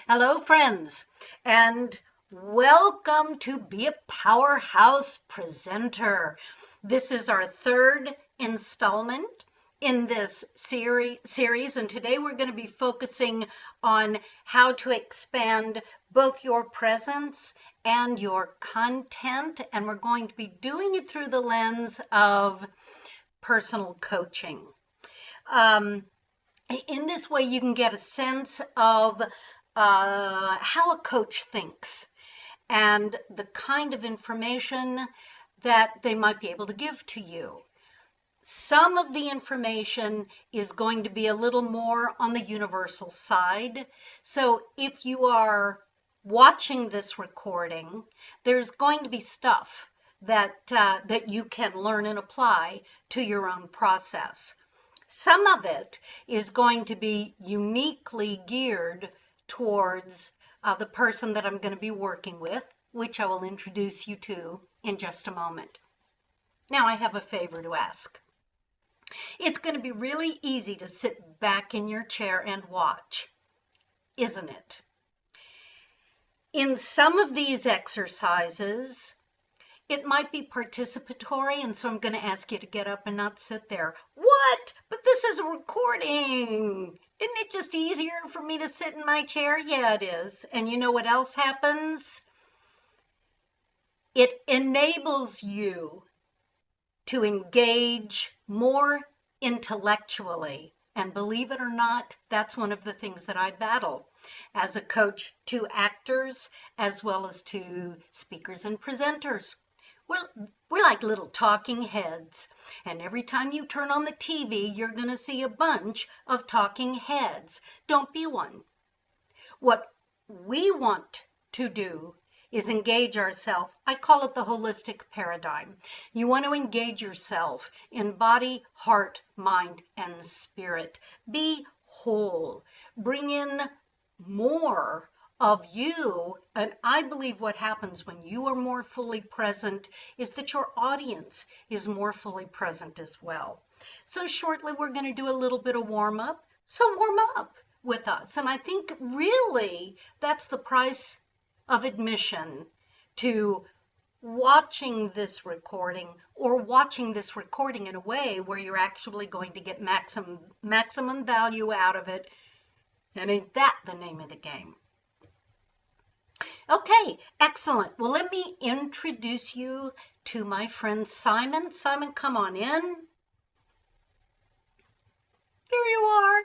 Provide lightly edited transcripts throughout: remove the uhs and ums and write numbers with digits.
Hello, friends, and welcome to Be a Powerhouse Presenter. This is our third installment in this series, and today we're going to be focusing on how to expand both your presence and your content, and we're going to be doing it through the lens of personal coaching. In this way, you can get a sense of how a coach thinks and the kind of information that they might be able to give to you. Some of the information is going to be a little more on the universal side. So if you are watching this recording, there's going to be stuff that you can learn and apply to your own process. Some of it is going to be uniquely geared towards the person that I'm going to be working with, which I will introduce you to in just a moment. Now, I have a favor to ask. It's going to be really easy to sit back in your chair and watch, isn't it? In some of these exercises, it might be participatory, and so I'm going to ask you to get up and not sit there. What? But this is a recording. Isn't it just easier for me to sit in my chair? Yeah, it is. And you know what else happens? It enables you to engage more intellectually. And believe it or not, that's one of the things that I battle as a coach to actors as well as to speakers and presenters. We're like little talking heads, and every time you turn on the TV, you're going to see a bunch of talking heads. Don't be one. What we want to do is engage ourselves. I call it the holistic paradigm. You want to engage yourself in body, heart, mind, and spirit. Be whole. Bring in more of you, and I believe what happens when you are more fully present is that your audience is more fully present as well. So shortly we're going to do a little bit of warm up. So warm up with us. And I think really that's the price of admission to watching this recording, or watching this recording in a way where you're actually going to get maximum value out of it. And ain't that the name of the game? Okay, excellent. Well, let me introduce you to my friend Simon. Simon, come on in. Here you are.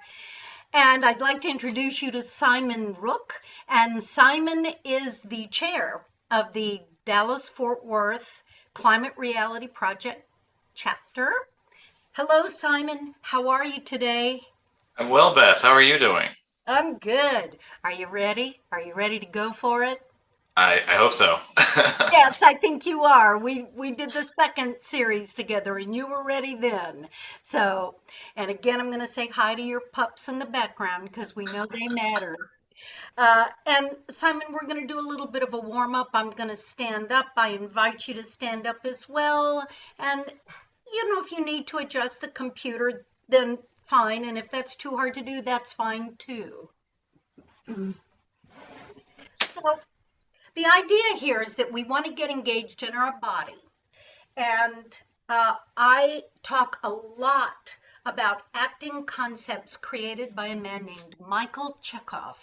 And I'd like to introduce you to Simon Rook. And Simon is the chair of the Dallas-Fort Worth Climate Reality Project chapter. Hello, Simon. How are you today? I'm well, Beth. How are you doing? I'm good. Are you ready? Are you ready to go for it? I hope so. Yes, I think you are. We did the second series together and you were ready then. So, and again, I'm going to say hi to your pups in the background because we know they matter. And Simon, we're going to do a little bit of a warm up. I'm going to stand up. I invite you to stand up as well. And, if you need to adjust the computer, then fine. And if that's too hard to do, that's fine too. So, the idea here is that we want to get engaged in our body. And I talk a lot about acting concepts created by a man named Michael Chekhov.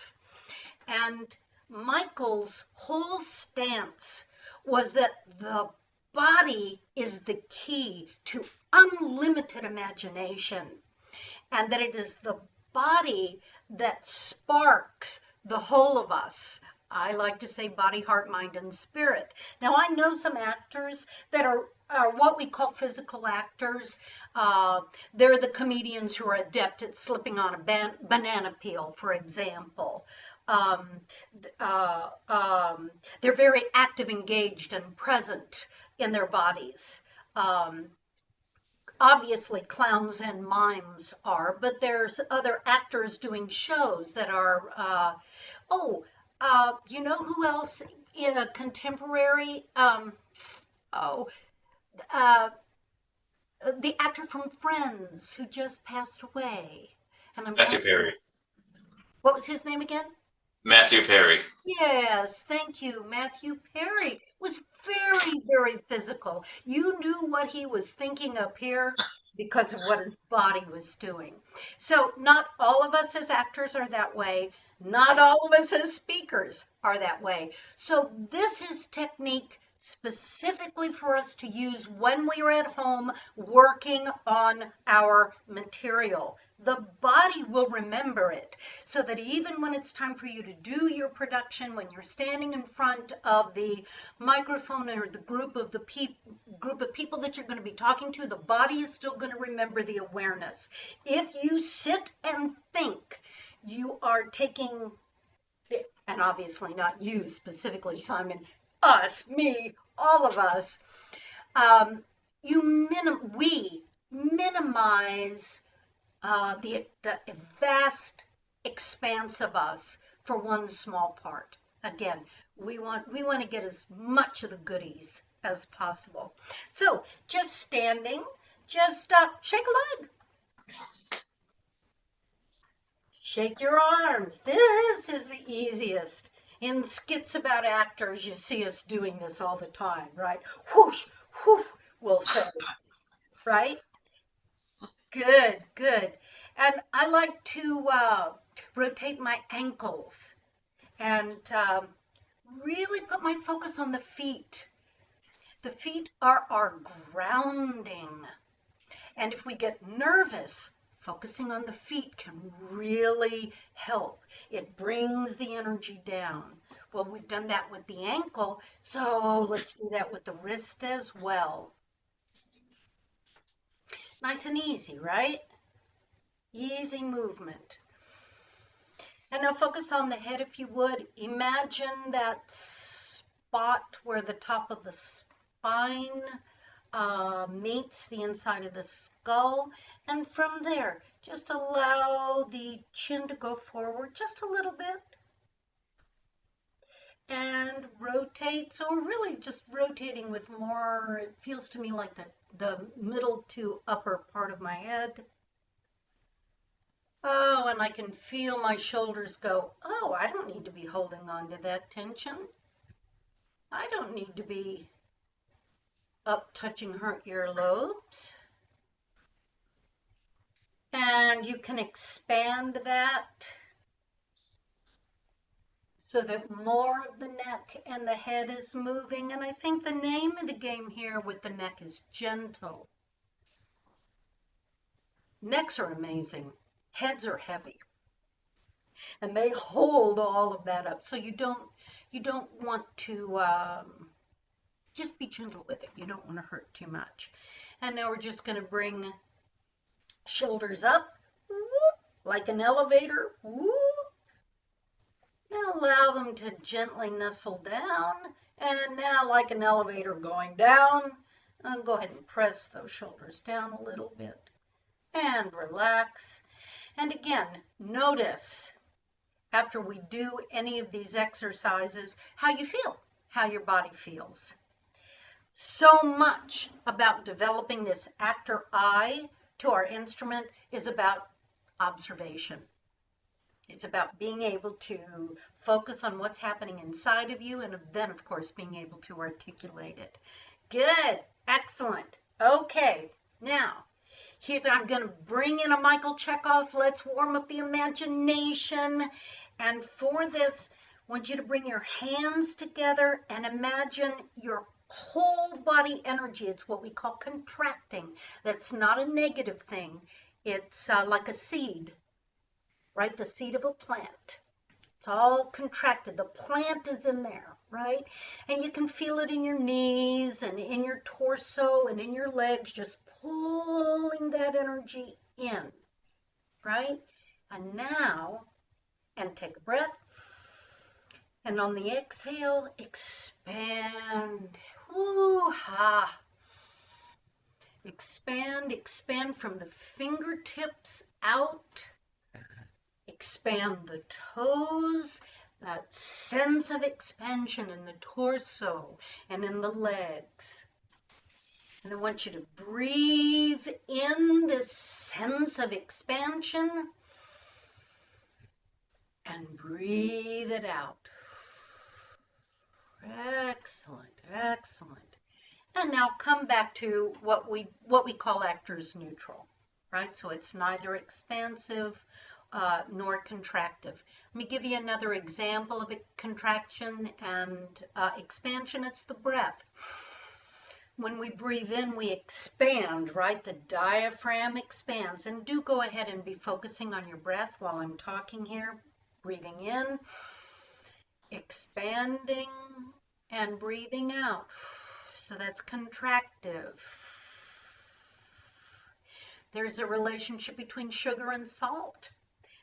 And Michael's whole stance was that the body is the key to unlimited imagination, and that it is the body that sparks the whole of us. I like to say body, heart, mind, and spirit. Now, I know some actors that are what we call physical actors. They're the comedians who are adept at slipping on a banana peel, for example. Um, they're very active, engaged, and present in their bodies. Um, Obviously clowns and mimes are, but there's other actors doing shows that are, you know who else in a contemporary, oh, uh, the actor from Friends who just passed away. And I'm Matthew blanking. Perry. What was his name again? Matthew Perry. Yes, thank you. Matthew Perry was very, very physical. You knew what he was thinking up here because of what his body was doing. So, not all of us as actors are that way. Not all of us as speakers are that way. So, this is technique specifically for us to use when we are at home working on our material. The body will remember it so that even when it's time for you to do your production, when you're standing in front of the microphone or the group of people that you're going to be talking to, the body is still going to remember the awareness. If you sit and think, you are taking, and obviously not you specifically, Simon, us, me, all of us, um, we minimize the vast expanse of us for one small part. Again, we want to get as much of the goodies as possible. So just standing, just shake a leg, shake your arms. This is the easiest. In skits about actors, you see us doing this all the time, right? Whoosh, whoosh, we'll say, right? Good, good. And I like to rotate my ankles and really put my focus on the feet. The feet are our grounding. And if we get nervous, focusing on the feet can really help. It brings the energy down. Well, we've done that with the ankle, so let's do that with the wrist as well. Nice and easy, right? Easy movement. And now focus on the head if you would. Imagine that spot where the top of the spine meets the inside of the skull. And from there, just allow the chin to go forward just a little bit. And rotate. So we're really just rotating with more, it feels to me like the middle to upper part of my head. Oh, and I can feel my shoulders go, oh, I don't need to be holding on to that tension. I don't need to be up touching her earlobes. And you can expand that so that more of the neck and the head is moving. And I think the name of the game here with the neck is gentle. Necks are amazing. Heads are heavy. And they hold all of that up. So you don't want to just be gentle with it. You don't want to hurt too much. And now we're just going to bring shoulders up, whoop, like an elevator. Whoop. Now allow them to gently nestle down. And now like an elevator going down, go ahead and press those shoulders down a little bit. And relax. And again, notice after we do any of these exercises how you feel, how your body feels. So much about developing this actor eye to our instrument is about observation. It's about being able to focus on what's happening inside of you and then, of course, being able to articulate it. Good. Excellent. Okay. Now, here I'm going to bring in a Michael Chekhov. Let's warm up the imagination. And for this, I want you to bring your hands together and imagine your whole body energy. It's what we call contracting. That's not a negative thing. It's like a seed, right? The seed of a plant. It's all contracted. The plant is in there, right? And you can feel it in your knees and in your torso and in your legs, just pulling that energy in, right? And now, and take a breath. And on the exhale, expand. Woo-ha. Expand, expand from the fingertips out. Expand the toes. That sense of expansion in the torso and in the legs. And I want you to breathe in this sense of expansion and breathe it out. Excellent, excellent. And now come back to what we call actors neutral, right? So it's neither expansive nor contractive. Let me give you another example of a contraction and expansion. It's the breath. When we breathe in, we expand, right? The diaphragm expands. And do go ahead and be focusing on your breath while I'm talking here. Breathing in, expanding, and breathing out. So that's contractive. There's a relationship between sugar and salt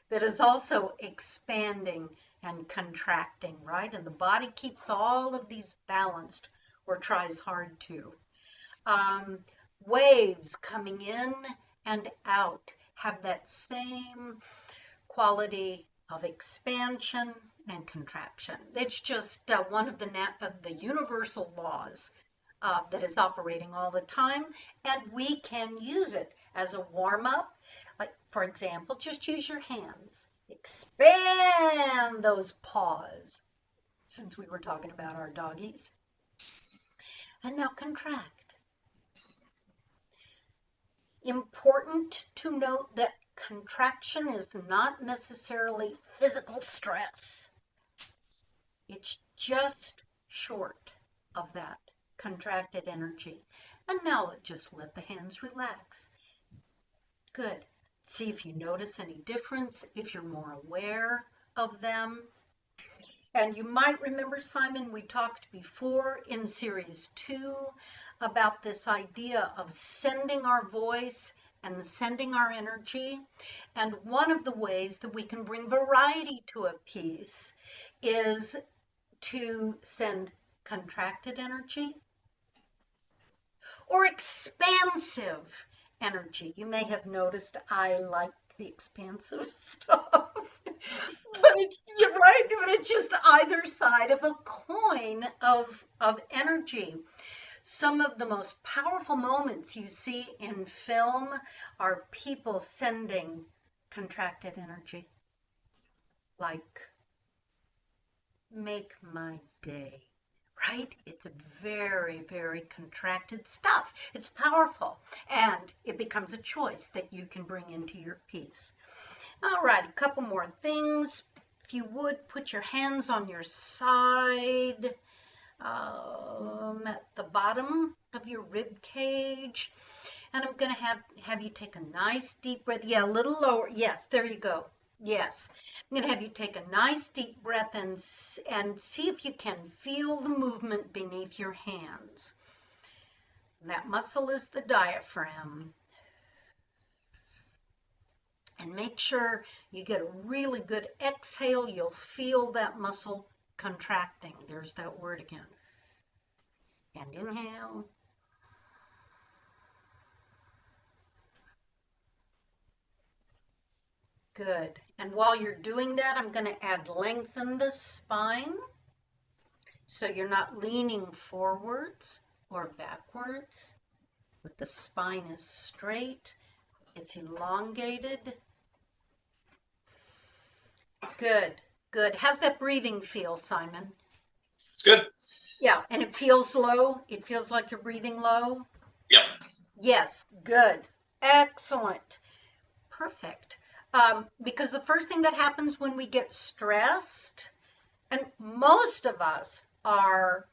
that is also expanding and contracting, right? And the body keeps all of these balanced, or tries hard to. Waves coming in and out have that same quality of expansion and contraction. It's just one of the universal laws that is operating all the time, and we can use it as a warm-up. Like, for example, just use your hands. Expand those paws, since we were talking about our doggies. And now contract. Important to note that contraction is not necessarily physical stress. It's just short of that contracted energy. And now just let the hands relax. Good. See if you notice any difference, if you're more aware of them. And you might remember, Simon, we talked before in series 2 about this idea of sending our voice and sending our energy. And one of the ways that we can bring variety to a piece is to send contracted energy or expansive energy. You may have noticed I like the expansive stuff. You're right, but it's just either side of a coin of energy. Some of the most powerful moments you see in film are people sending contracted energy. Like, make my day, right? It's very, very contracted stuff. It's powerful, and it becomes a choice that you can bring into your piece. All right, a couple more things. If you would, put your hands on your side, at the bottom of your rib cage. And I'm going to have you take a nice deep breath. Yeah, a little lower. Yes, there you go. Yes. I'm going to have you take a nice deep breath and see if you can feel the movement beneath your hands. That muscle is the diaphragm. And make sure you get a really good exhale. You'll feel that muscle contracting. There's that word again. And inhale. Good. And while you're doing that, I'm going to add lengthen the spine. So you're not leaning forwards or backwards, but the spine is straight. It's elongated. Good, good. How's that breathing feel, Simon? It's good. Yeah, and it feels low? It feels like you're breathing low? Yep. Yes, good. Excellent. Perfect. Because the first thing that happens when we get stressed, and most of us are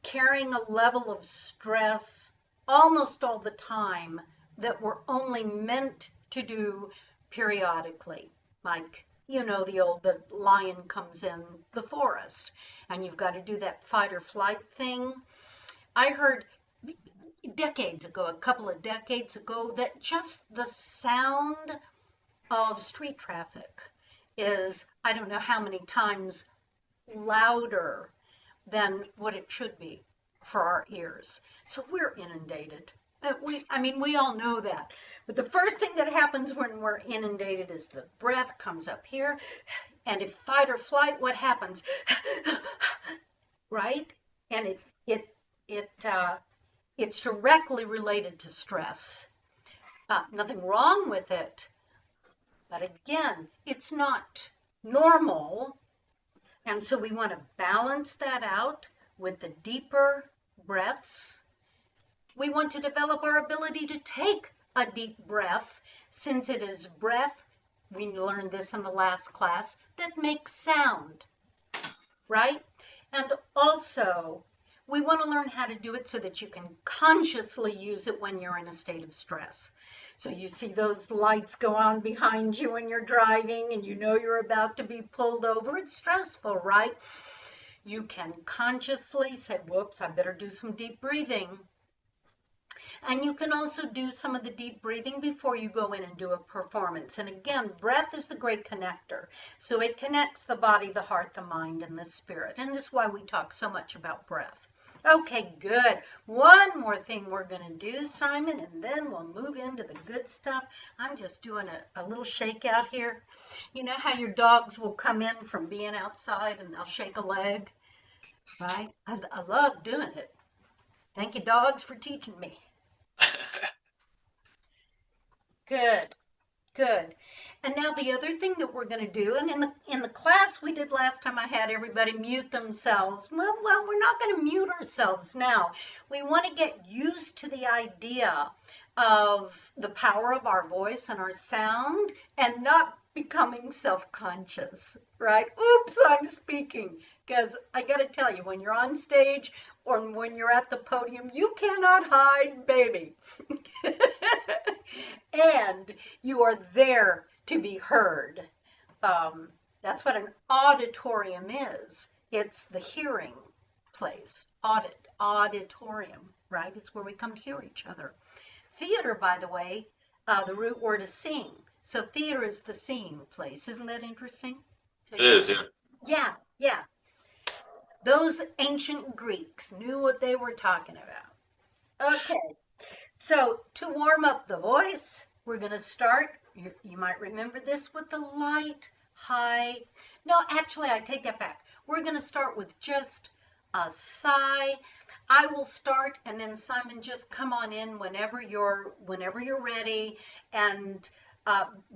carrying a level of stress almost all the time that we're only meant to do periodically. Like, you know, the lion comes in the forest and you've got to do that fight or flight thing. I heard decades ago, a couple of decades ago, that just the sound of street traffic is, I don't know how many times louder than what it should be for our ears. So we're inundated. We all know that. But the first thing that happens when we're inundated is the breath comes up here. And if fight or flight, what happens? Right? And it's directly related to stress. Nothing wrong with it. But again, it's not normal. And so we want to balance that out with the deeper breaths. We want to develop our ability to take a deep breath, since it is breath, we learned this in the last class, that makes sound, right? And also, we want to learn how to do it so that you can consciously use it when you're in a state of stress. So you see those lights go on behind you when you're driving and you know you're about to be pulled over. It's stressful, right? You can consciously say, whoops, I better do some deep breathing. And you can also do some of the deep breathing before you go in and do a performance. And again, breath is the great connector. So it connects the body, the heart, the mind, and the spirit. And this is why we talk so much about breath. Okay, good. One more thing we're going to do, Simon, and then we'll move into the good stuff. I'm just doing a little shake out here. You know how your dogs will come in from being outside and they'll shake a leg, right? I love doing it. Thank you, dogs, for teaching me. Good, good. And now the other thing that we're going to do, and in the class we did last time, I had everybody mute themselves. Well, we're not going to mute ourselves now. We want to get used to the idea of the power of our voice and our sound and not becoming self-conscious, right? Oops, I'm speaking. Because I got to tell you, when you're on stage or when you're at the podium, you cannot hide, baby. And you are there to be heard. That's what an auditorium is. It's the hearing place. Auditorium, right? It's where we come to hear each other. Theater, by the way, the root word is sing. So theater is the seeing place. Isn't that interesting? So It is, yeah. yeah, yeah. Those ancient Greeks knew what they were talking about. Okay, so to warm up the voice, we're going to start, you might remember this, with the light, high. No, actually, I take that back. We're going to start with just a sigh. I will start, and then Simon, just come on in whenever you're ready. And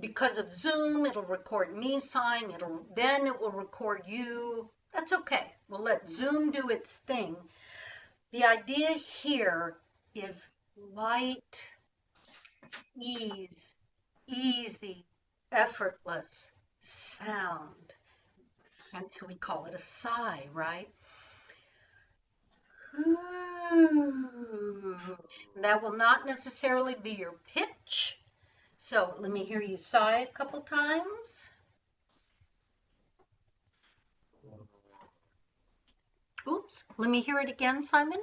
because of Zoom, it'll record me sighing. Then it will record you. That's okay. We'll let Zoom do its thing. The idea here is light, ease, easy, effortless sound. And so we call it a sigh, right? That will not necessarily be your pitch. So let me hear you sigh a couple times. Oops, let me hear it again, Simon.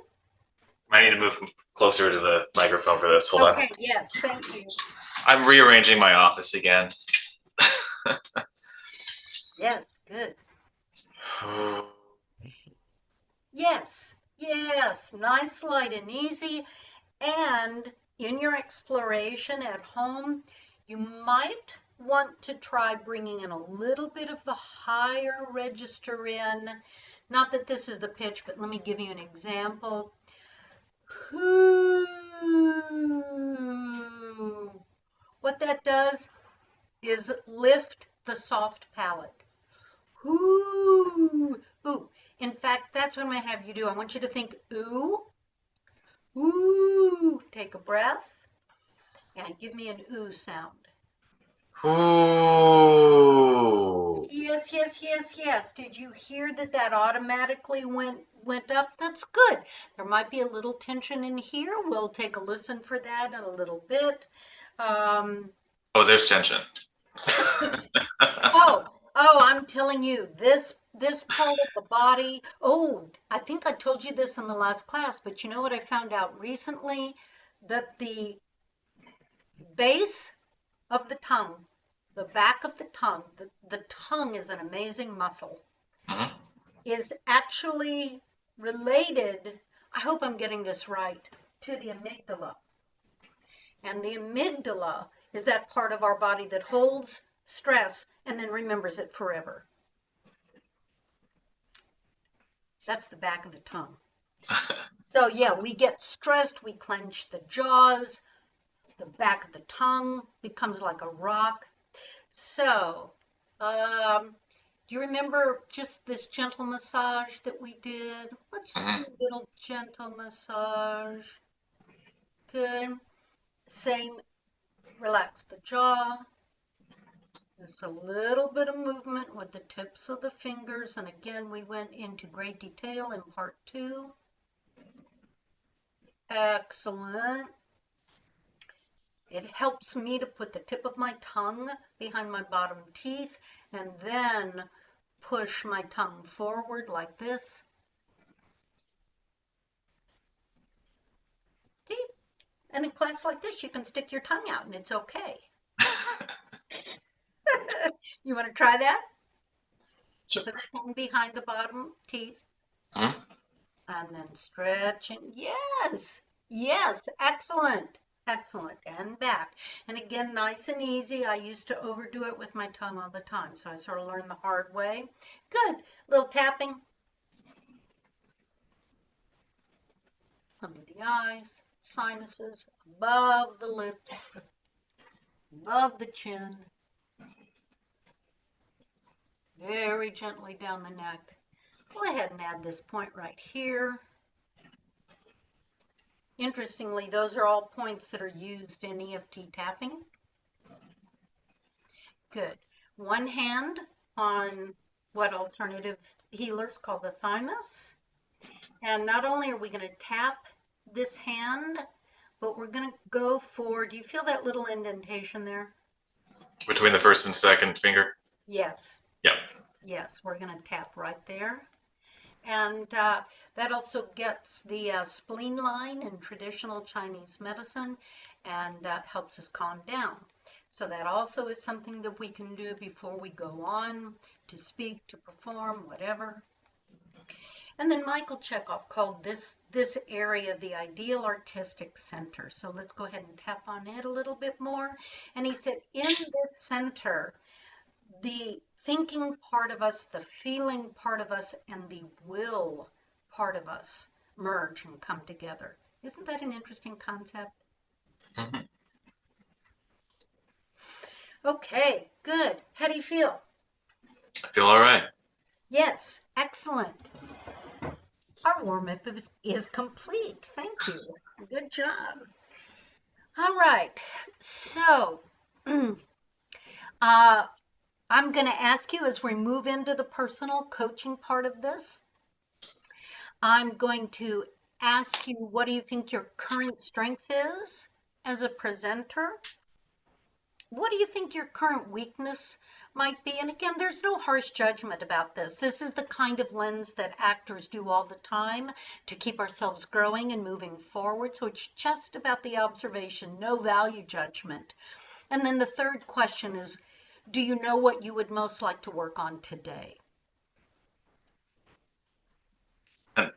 I need to move closer to the microphone for this. Hold on. Okay, yes, thank you. I'm rearranging my office again. Yes, good. Yes, yes, nice, light, and easy. And in your exploration at home, you might want to try bringing in a little bit of the higher register in. Not that this is the pitch, but let me give you an example. What that does is lift the soft palate. Ooh, ooh. In fact, that's what I'm going to have you do. I want you to think ooh, ooh. Take a breath and give me an ooh sound. Ooh. Yes, yes, yes, yes. Did you hear that automatically went up? That's good. There might be a little tension in here. We'll take a listen for that in a little bit. Oh, there's tension. Oh, I'm telling you, this part of the body. Oh, I think I told you this in the last class, but you know what I found out recently? That the base of the tongue, the back of the tongue, the tongue is an amazing muscle, Mhm. is actually related, I hope I'm getting this right, to the amygdala. And the amygdala is that part of our body that holds stress and then remembers it forever. That's the back of the tongue. So yeah, we get stressed, we clench the jaws, the back of the tongue becomes like a rock. So Do you remember just this gentle massage that we did? Let's just do Hmm. a little gentle massage. Good. Same, relax the jaw. Just a little bit of movement with the tips of the fingers. And again, we went into great detail in part 2. Excellent. It helps me to put the tip of my tongue behind my bottom teeth and then push my tongue forward like this. See? And in class like this, you can stick your tongue out and it's okay. You want to try that? Sure. Put the tongue behind the bottom teeth Hmm. and then stretching. Yes, yes, excellent, excellent. And back. And again, nice and easy. I used to overdo it with my tongue all the time, so I sort of learned the hard way. Good. Little tapping under the eyes, sinuses, above the lips, above the chin, very gently down the neck. Go ahead and add this point right here. Interestingly, those are all points that are used in EFT tapping. Good. One hand on what alternative healers call the thymus. And not only are we going to tap this hand, but we're going to go for, do you feel that little indentation there? Between the first and second finger. Yes. Yeah. Yes, we're going to tap right there. And that also gets the spleen line in traditional Chinese medicine and helps us calm down. So that also is something that we can do before we go on to speak, to perform, whatever. And then Michael Chekhov called this area the ideal artistic center. So let's go ahead and tap on it a little bit more. And he said, in this center, the thinking part of us, the feeling part of us, and the will part of us merge and come together. Isn't that an interesting concept? Hmm. Okay, good. How do you feel? I feel all right. Yes, excellent. Our warm-up is complete. Thank you. Good job. All right. So, I'm going to ask you as we move into the personal coaching part of this, I'm going to ask you, what do you think your current strength is as a presenter? What do you think your current weakness might be? And again, there's no harsh judgment about this. This is the kind of lens that actors do all the time to keep ourselves growing and moving forward. So it's just about the observation, no value judgment. And then the third question is, do you know what you would most like to work on today? And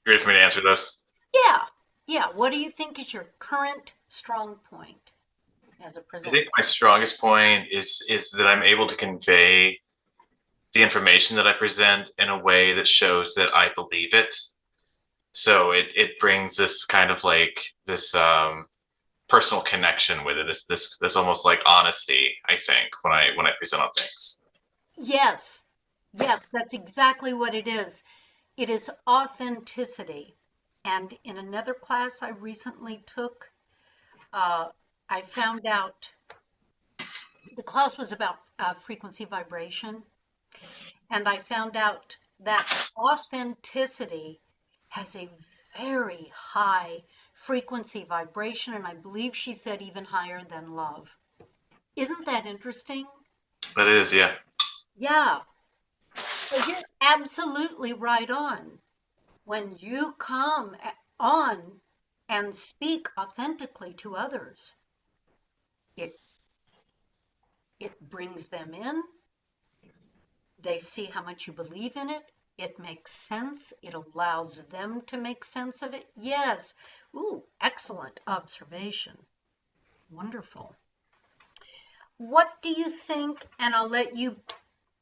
you ready for me to answer those? Yeah, yeah. What do you think is your current strong point as a I presenter? think my strongest point is that I'm able to convey the information that I present in a way that shows that I believe it. So it brings this kind of like this personal connection with it. This almost like honesty. I think when I present on things. Yes, yes, that's exactly what it is. It is authenticity. And in another class I recently took, I found out the class was about frequency vibration. And I found out that authenticity has a very high frequency vibration. And I believe she said even higher than love. Isn't that interesting? But it is, yeah. Yeah. So you're absolutely right on. When you come on and speak authentically to others, it it brings them in. They see how much you believe in it. It makes sense. It allows them to make sense of it. Yes. Ooh, excellent observation. Wonderful. What do you think, and I'll let you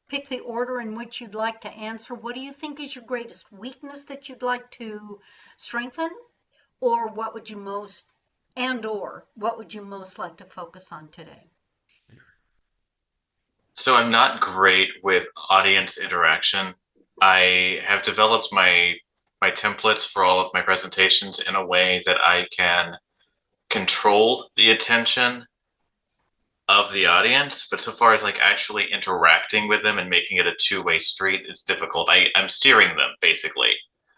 pick the order in which you'd like to answer. What do you think is your greatest weakness that you'd like to strengthen? Or what would you most, and or what would you most like to focus on today? So I'm not great with audience interaction. I have developed my templates for all of my presentations in a way that I can control the attention of the audience, but so far as like actually interacting with them and making it a two-way street, it's difficult. I'm steering them basically,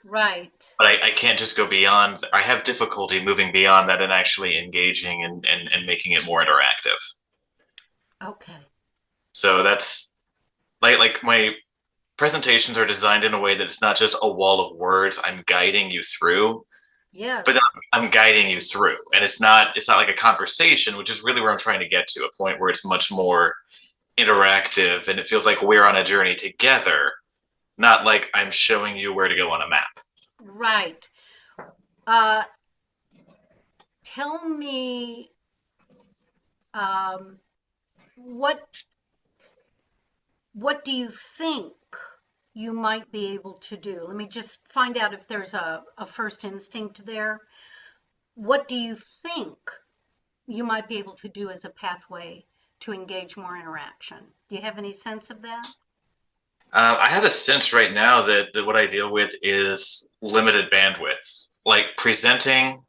Right. but I can't just go beyond. I have difficulty moving beyond that and actually engaging and making it more interactive. Okay. So that's like my presentations are designed in a way that's not just a wall of words I'm guiding you through, but Yes. I'm guiding you through, and it's not like a conversation, which is really where I'm trying to get to, a point where it's much more interactive and it feels like we're on a journey together, not like I'm showing you where to go on a map. Right. Uh, Tell me, um, what what do you think you might be able to do? Let me just find out if there's a first instinct there. What do you think you might be able to do as a pathway to engage more interaction? Do you have any sense of that? I have a sense right now that what I deal with is limited bandwidth, like presenting,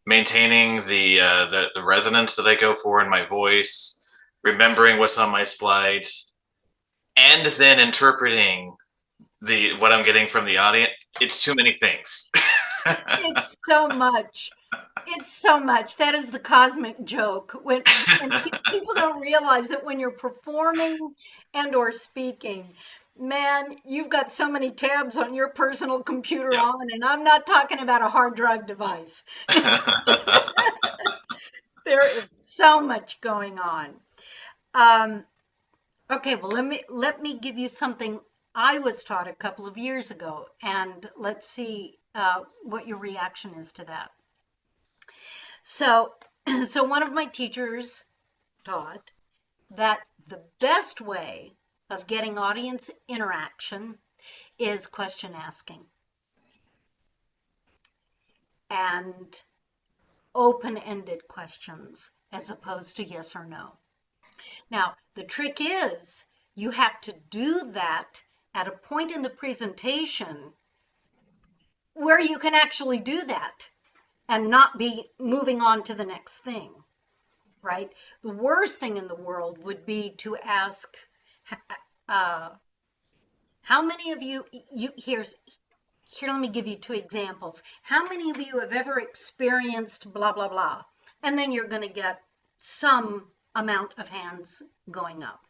maintaining the resonance that I go for in my voice, remembering what's on my slides, and then interpreting the what I'm getting from the audience. It's too many things. It's so much. It's so much. That is the cosmic joke. When people don't realize that when you're performing and or speaking, man, you've got so many tabs on your personal computer Yeah. on, and I'm not talking about a hard drive device. There is so much going on. Um, okay, well let me give you something I was taught a couple of years ago, and let's see what your reaction is to that. So, so one of my teachers taught that the best way of getting audience interaction is question asking and open-ended questions as opposed to yes or no. Now, the trick is you have to do that at a point in the presentation where you can actually do that and not be moving on to the next thing, right? The worst thing in the world would be to ask, uh, how many of you here, let me give you two examples. How many of you have ever experienced blah, blah, blah? And then you're going to get some amount of hands going up.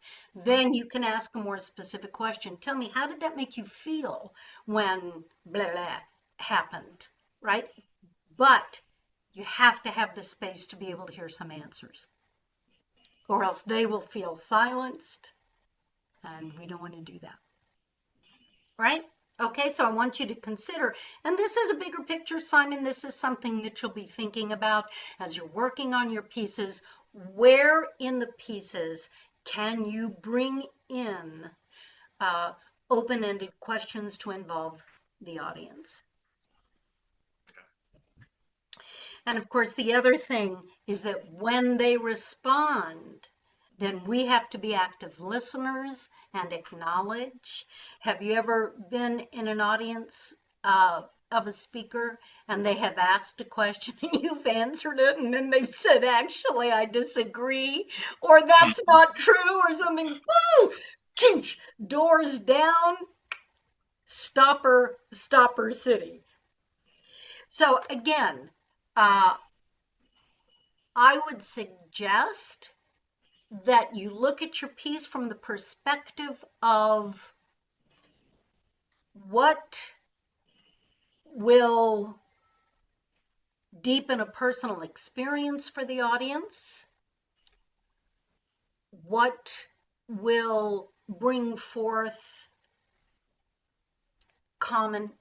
Then you can ask a more specific question. Tell me, how did that make you feel when blah, blah happened, right? But you have to have the space to be able to hear some answers, or else they will feel silenced, and we don't want to do that, right? Okay, so I want you to consider, and this is a bigger picture, Simon. This is something that you'll be thinking about as you're working on your pieces. Where in the pieces can you bring in uh, open-ended questions to involve the audience? And of course, the other thing is that when they respond, then we have to be active listeners and acknowledge. Have you ever been in an audience of a speaker and they have asked a question and you've answered it and then they've said, actually, I disagree, or that's not true, or something? Woo! Doors down, stopper city. So again, uh, I would suggest that you look at your piece from the perspective of what will deepen a personal experience for the audience, what will bring forth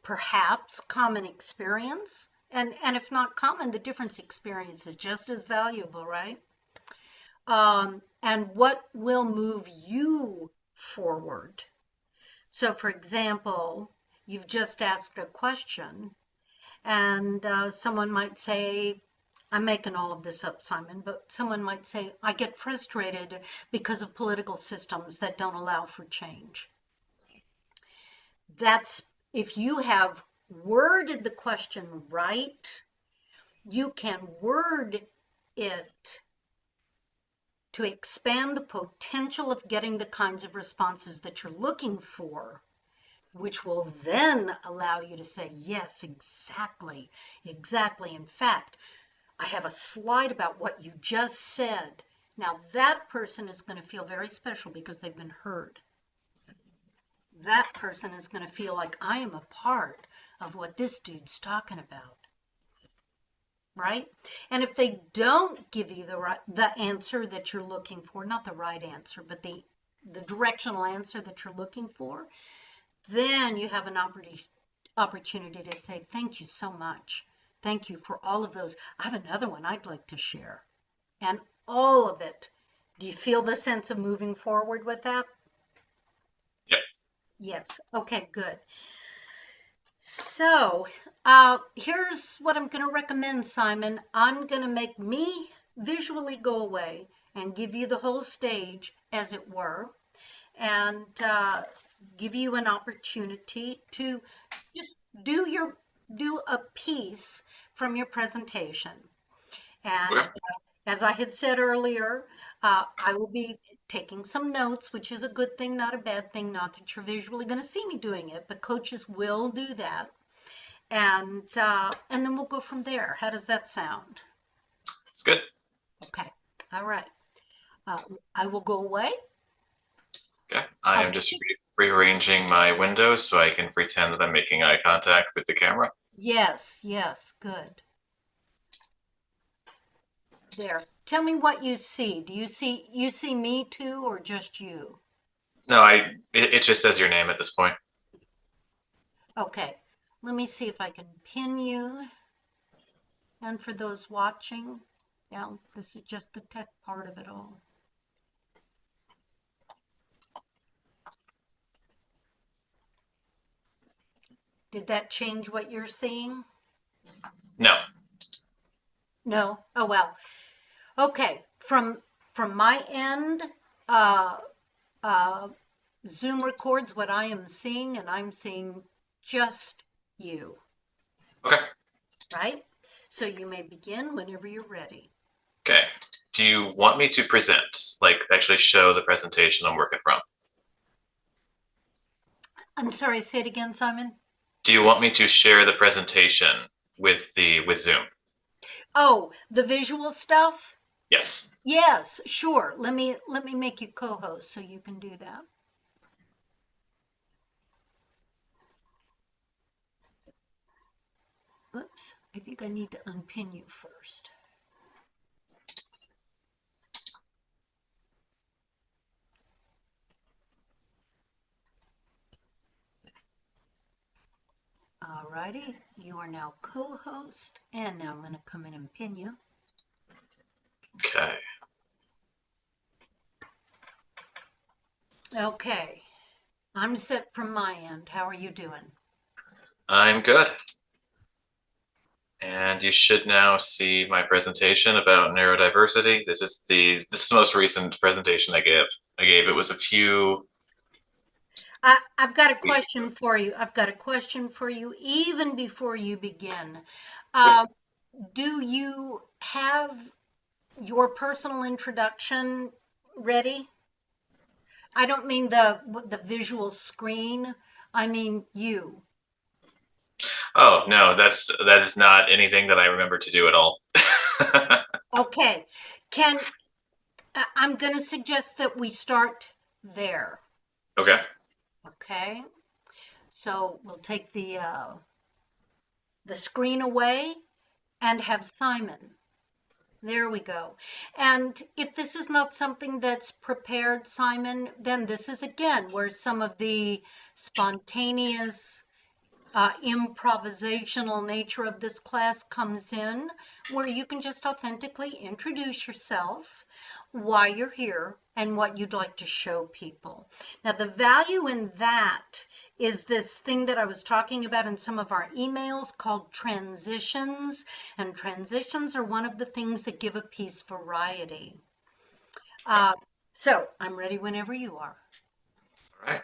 perhaps common experience, and if not common, the difference experience is just as valuable, right? And what will move you forward. So, for example, you've just asked a question, and someone might say, I'm making all of this up, Simon, but someone might say, I get frustrated because of political systems that don't allow for change. That's if you have worded the question right, you can word it to expand the potential of getting the kinds of responses that you're looking for, which will then allow you to say, yes, exactly, exactly. In fact, I have a slide about what you just said. Now that person is going to feel very special because they've been heard. That person is going to feel like I am a part of what this dude's talking about. Right? And if they don't give you the answer that you're looking for, not the right answer, but the directional answer that you're looking for, then you have an opportunity to say, thank you so much. Thank you for all of those. I have another one I'd like to share. And all of it. Do you feel the sense of moving forward with that? Yep. Yes. Okay, good. So, here's what I'm going to recommend, Simon. I'm going to make me visually go away and give you the whole stage, as it were, and give you an opportunity to just do a piece from your presentation. And Okay. as I had said earlier, I will be taking some notes, which is a good thing, not a bad thing. Not that you're visually going to see me doing it, but coaches will do that. And then we'll go from there. How does that sound? It's good. Okay. All right. I will go away. Okay. I Oh, am just rearranging my windows so I can pretend that I'm making eye contact with the camera. yes, yes, good. There. Tell me what you see. Do you see me too, or just you? No, it just says your name at this point. Okay. Let me see if I can pin you. And for those watching, yeah, this is just the tech part of it all. Did that change what you're seeing? No. No? Oh, well. Okay. From my end, uh, uh, Zoom records what I am seeing, and I'm seeing just you, Okay. right? So you may begin whenever you're ready. Okay. Do you want me to present, like actually show the presentation I'm working from? I'm sorry, say it again, Simon. Do you want me to share the presentation with Zoom? Oh, the visual stuff? Yes. Yes, sure. Let me make you co-host so you can do that. Oops, I think I need to unpin you first. Alrighty, you are now co-host, and now I'm going to come in and pin you. Okay. Okay, I'm set from my end. How are you doing? I'm good. And you should now see my presentation about neurodiversity. This is the most recent presentation I gave. It was a few. I've got a question for you. I've got a question for you even before you begin. Uh, do you have your personal introduction ready? I don't mean the visual screen. I mean you. Oh no, that is not anything that I remember to do at all. Okay. Can I'm going to suggest that we start there. Okay. Okay. So we'll take the screen away and have Simon. There we go. And if this is not something that's prepared, Simon, then this is again where some of the spontaneous, improvisational nature of this class comes in, where you can just authentically introduce yourself, why you're here, and what you'd like to show people. Now, the value in that is this thing that I was talking about in some of our emails called transitions. And transitions are one of the things that give a piece variety. Uh, so I'm ready whenever you are. All right.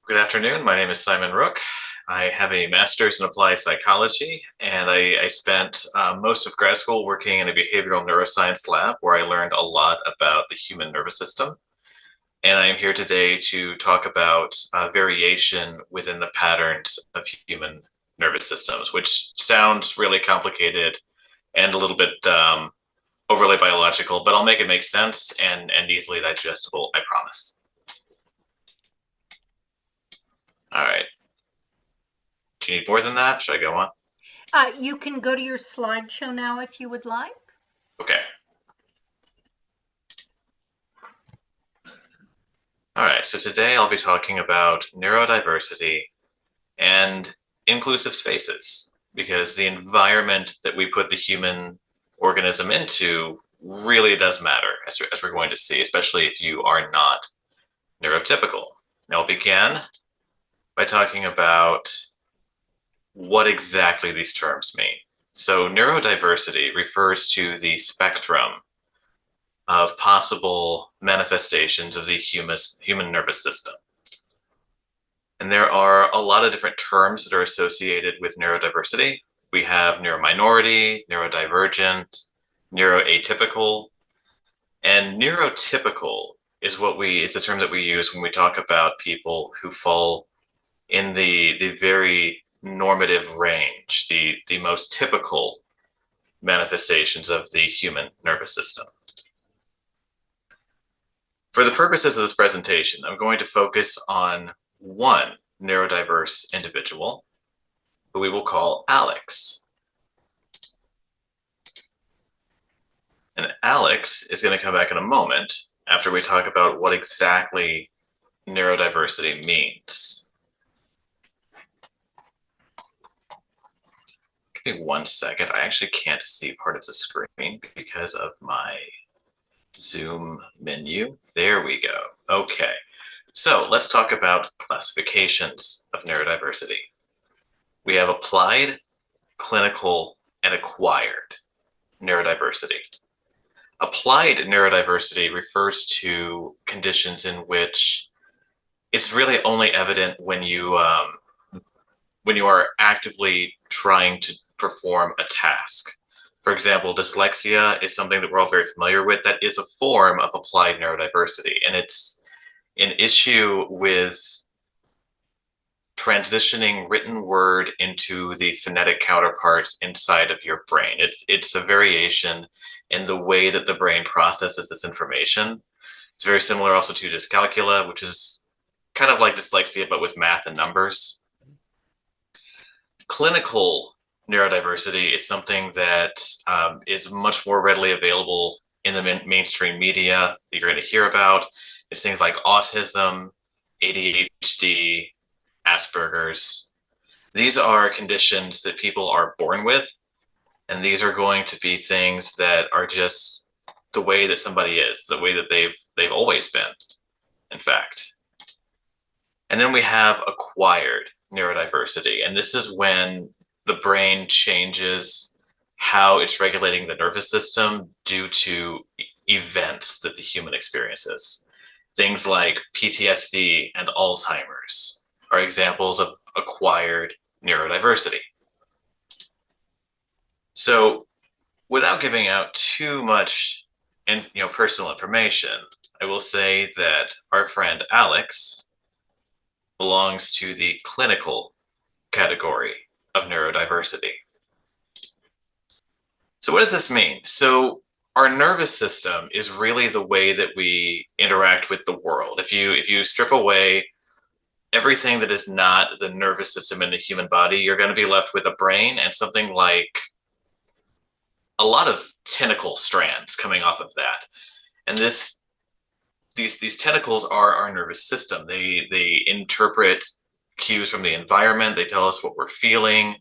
Good afternoon. My name is Simon Rook. I have a master's in applied psychology, and I spent most of grad school working in a behavioral neuroscience lab where I learned a lot about the human nervous system. And I am here today to talk about variation within the patterns of human nervous systems, which sounds really complicated and a little bit overly biological, but I'll make it make sense and easily digestible, I promise. All right. Do you need more than that? Should I go on? You can go to your slideshow now if you would like. Okay. All right, so today I'll be talking about neurodiversity and inclusive spaces, because the environment that we put the human organism into really does matter, as we're going to see, especially if you are not neurotypical. Now, I'll begin by talking about what exactly these terms mean. So neurodiversity refers to the spectrum of possible manifestations of the human nervous system. And there are a lot of different terms that are associated with neurodiversity. We have neurominority, neurodivergent, neuroatypical, and neurotypical is the term that we use when we talk about people who fall in the very normative range, the most typical manifestations of the human nervous system. For the purposes of this presentation, I'm going to focus on one neurodiverse individual who we will call Alex. And Alex is going to come back in a moment after we talk about what exactly neurodiversity means. Give me 1 second. I actually can't see part of the screen because of my Zoom menu. There we go. Okay. So let's talk about classifications of neurodiversity. We have applied, clinical, and acquired neurodiversity. Applied neurodiversity refers to conditions in which it's really only evident when you are actively trying to perform a task. For example, dyslexia is something that we're all very familiar with. That is a form of applied neurodiversity, and it's an issue with transitioning written word into the phonetic counterparts inside of your brain. It's a variation in the way that the brain processes this information. It's very similar also to dyscalculia, which is kind of like dyslexia, but with math and numbers. Clinical neurodiversity is something that is much more readily available in the mainstream media that you're going to hear about. It's things like autism, ADHD, Asperger's. These are conditions that people are born with, and these are going to be things that are just the way that somebody is, the way that they've always been, in fact. And then we have acquired neurodiversity, and this is when the brain changes how it's regulating the nervous system due to events that the human experiences. Things like PTSD and Alzheimer's are examples of acquired neurodiversity. So without giving out too much personal information, I will say that our friend Alex belongs to the clinical category of neurodiversity. So what does this mean? So our nervous system is really the way that we interact with the world. If you strip away everything that is not the nervous system in the human body, you're going to be left with a brain and something like a lot of tentacle strands coming off of that. And these tentacles are our nervous system. They interpret cues from the environment. They tell us what we're feeling,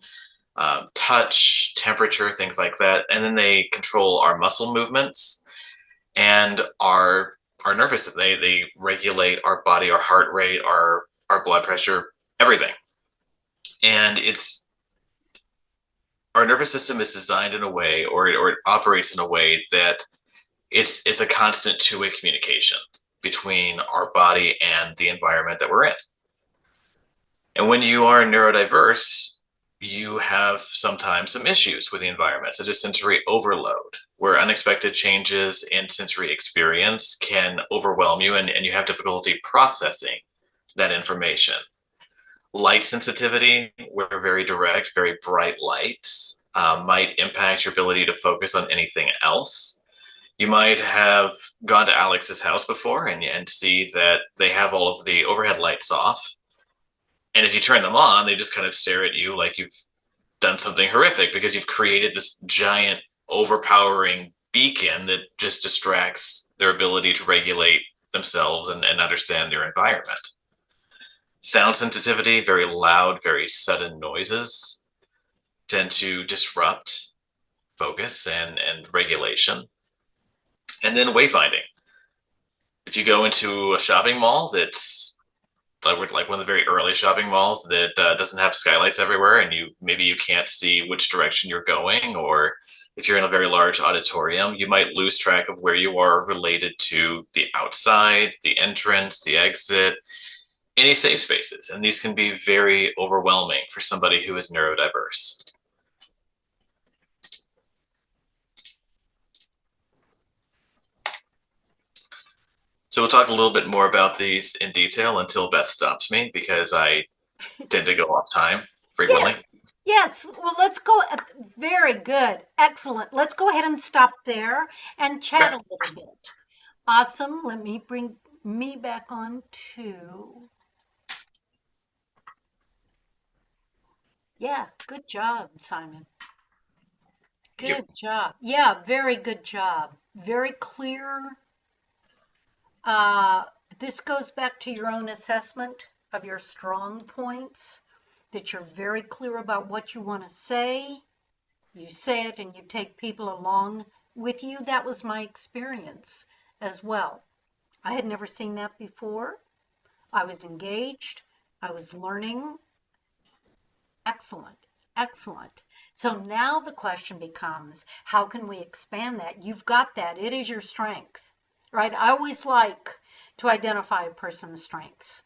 touch, temperature, things like that. And then they control our muscle movements and our nervous system. They regulate our body, our heart rate, our our blood pressure, everything. And it's our nervous system is designed in a way, or it operates in a way that it's a constant two-way communication between our body and the environment that we're in. And when you are neurodiverse, you have sometimes some issues with the environment, such as sensory overload, where unexpected changes in sensory experience can overwhelm you, and you have difficulty processing that information. Light sensitivity, where very direct, very bright lights might impact your ability to focus on anything else. You might have gone to Alex's house before and see that they have all of the overhead lights off. And if you turn them on, they just kind of stare at you like you've done something horrific, because you've created this giant, overpowering beacon that just distracts their ability to regulate themselves and understand their environment. Sound sensitivity, very loud, very sudden noises tend to disrupt focus and regulation. And then wayfinding. If you go into a shopping mall that's like one of the very early shopping malls that doesn't have skylights everywhere, and maybe you can't see which direction you're going, or if you're in a very large auditorium, you might lose track of where you are related to the outside, the entrance, the exit, any safe spaces. And these can be very overwhelming for somebody who is neurodiverse. So we'll talk a little bit more about these in detail until Beth stops me, because I tend to go off time frequently. Yes. Yes. Well, let's go. Very good. Excellent. Let's go ahead and stop there and chat Okay. a little bit. Awesome. Let me bring me back on too. Yeah. Good job, Simon. Thank you. Good job. Yeah. Very good job. Very clear. Uh, this goes back to your own assessment of your strong points, that you're very clear about what you want to say. You say it and you take people along with you. That was my experience as well. I had never seen that before. I was engaged. I was learning. Excellent. Excellent. So now the question becomes, how can we expand that? You've got that. It is your strength, right? I always like to identify a person's strengths.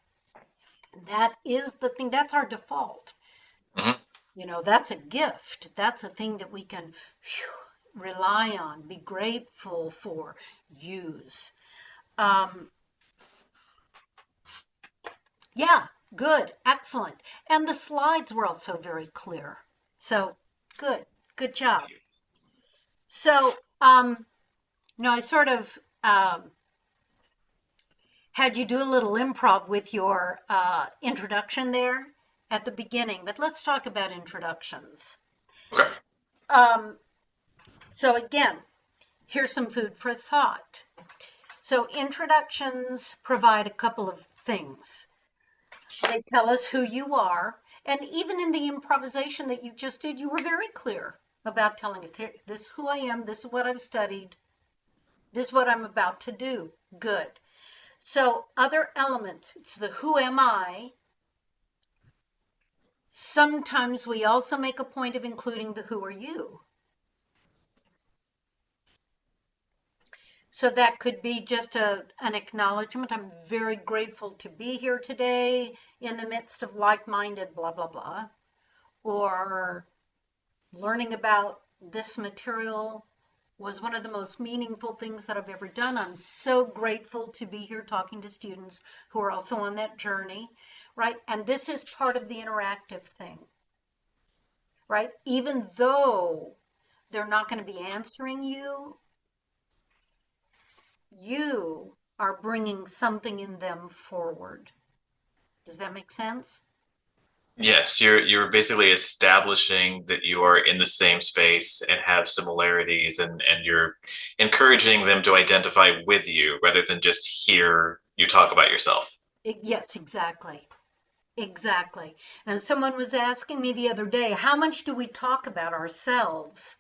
That is the thing. That's our default. Mhm. You know, that's a gift. That's a thing that we can rely on, be grateful for, use. Um, yeah, good, excellent. And the slides were also very clear. So good, good job. So, I sort of had you do a little improv with your introduction there at the beginning, but let's talk about introductions. Okay. Um, so again, here's some food for thought. So introductions provide a couple of things. They tell us who you are, and even in the improvisation that you just did, you were very clear about telling us, this is who I am, this is what I've studied, this is what I'm about to do. Good. So other elements, it's the who am I. Sometimes we also make a point of including the who are you. So that could be just an acknowledgement. I'm very grateful to be here today in the midst of like-minded blah, blah, blah. Or learning about this material was one of the most meaningful things that I've ever done. I'm so grateful to be here talking to students who are also on that journey, right? And this is part of the interactive thing, right? Even though they're not going to be answering you, you are bringing something in them forward. Does that make sense? Yes, you're basically establishing that you are in the same space and have similarities, and you're encouraging them to identify with you rather than just hear you talk about yourself. Yes, exactly. Exactly. And someone was asking me the other day, how much do we talk about ourselves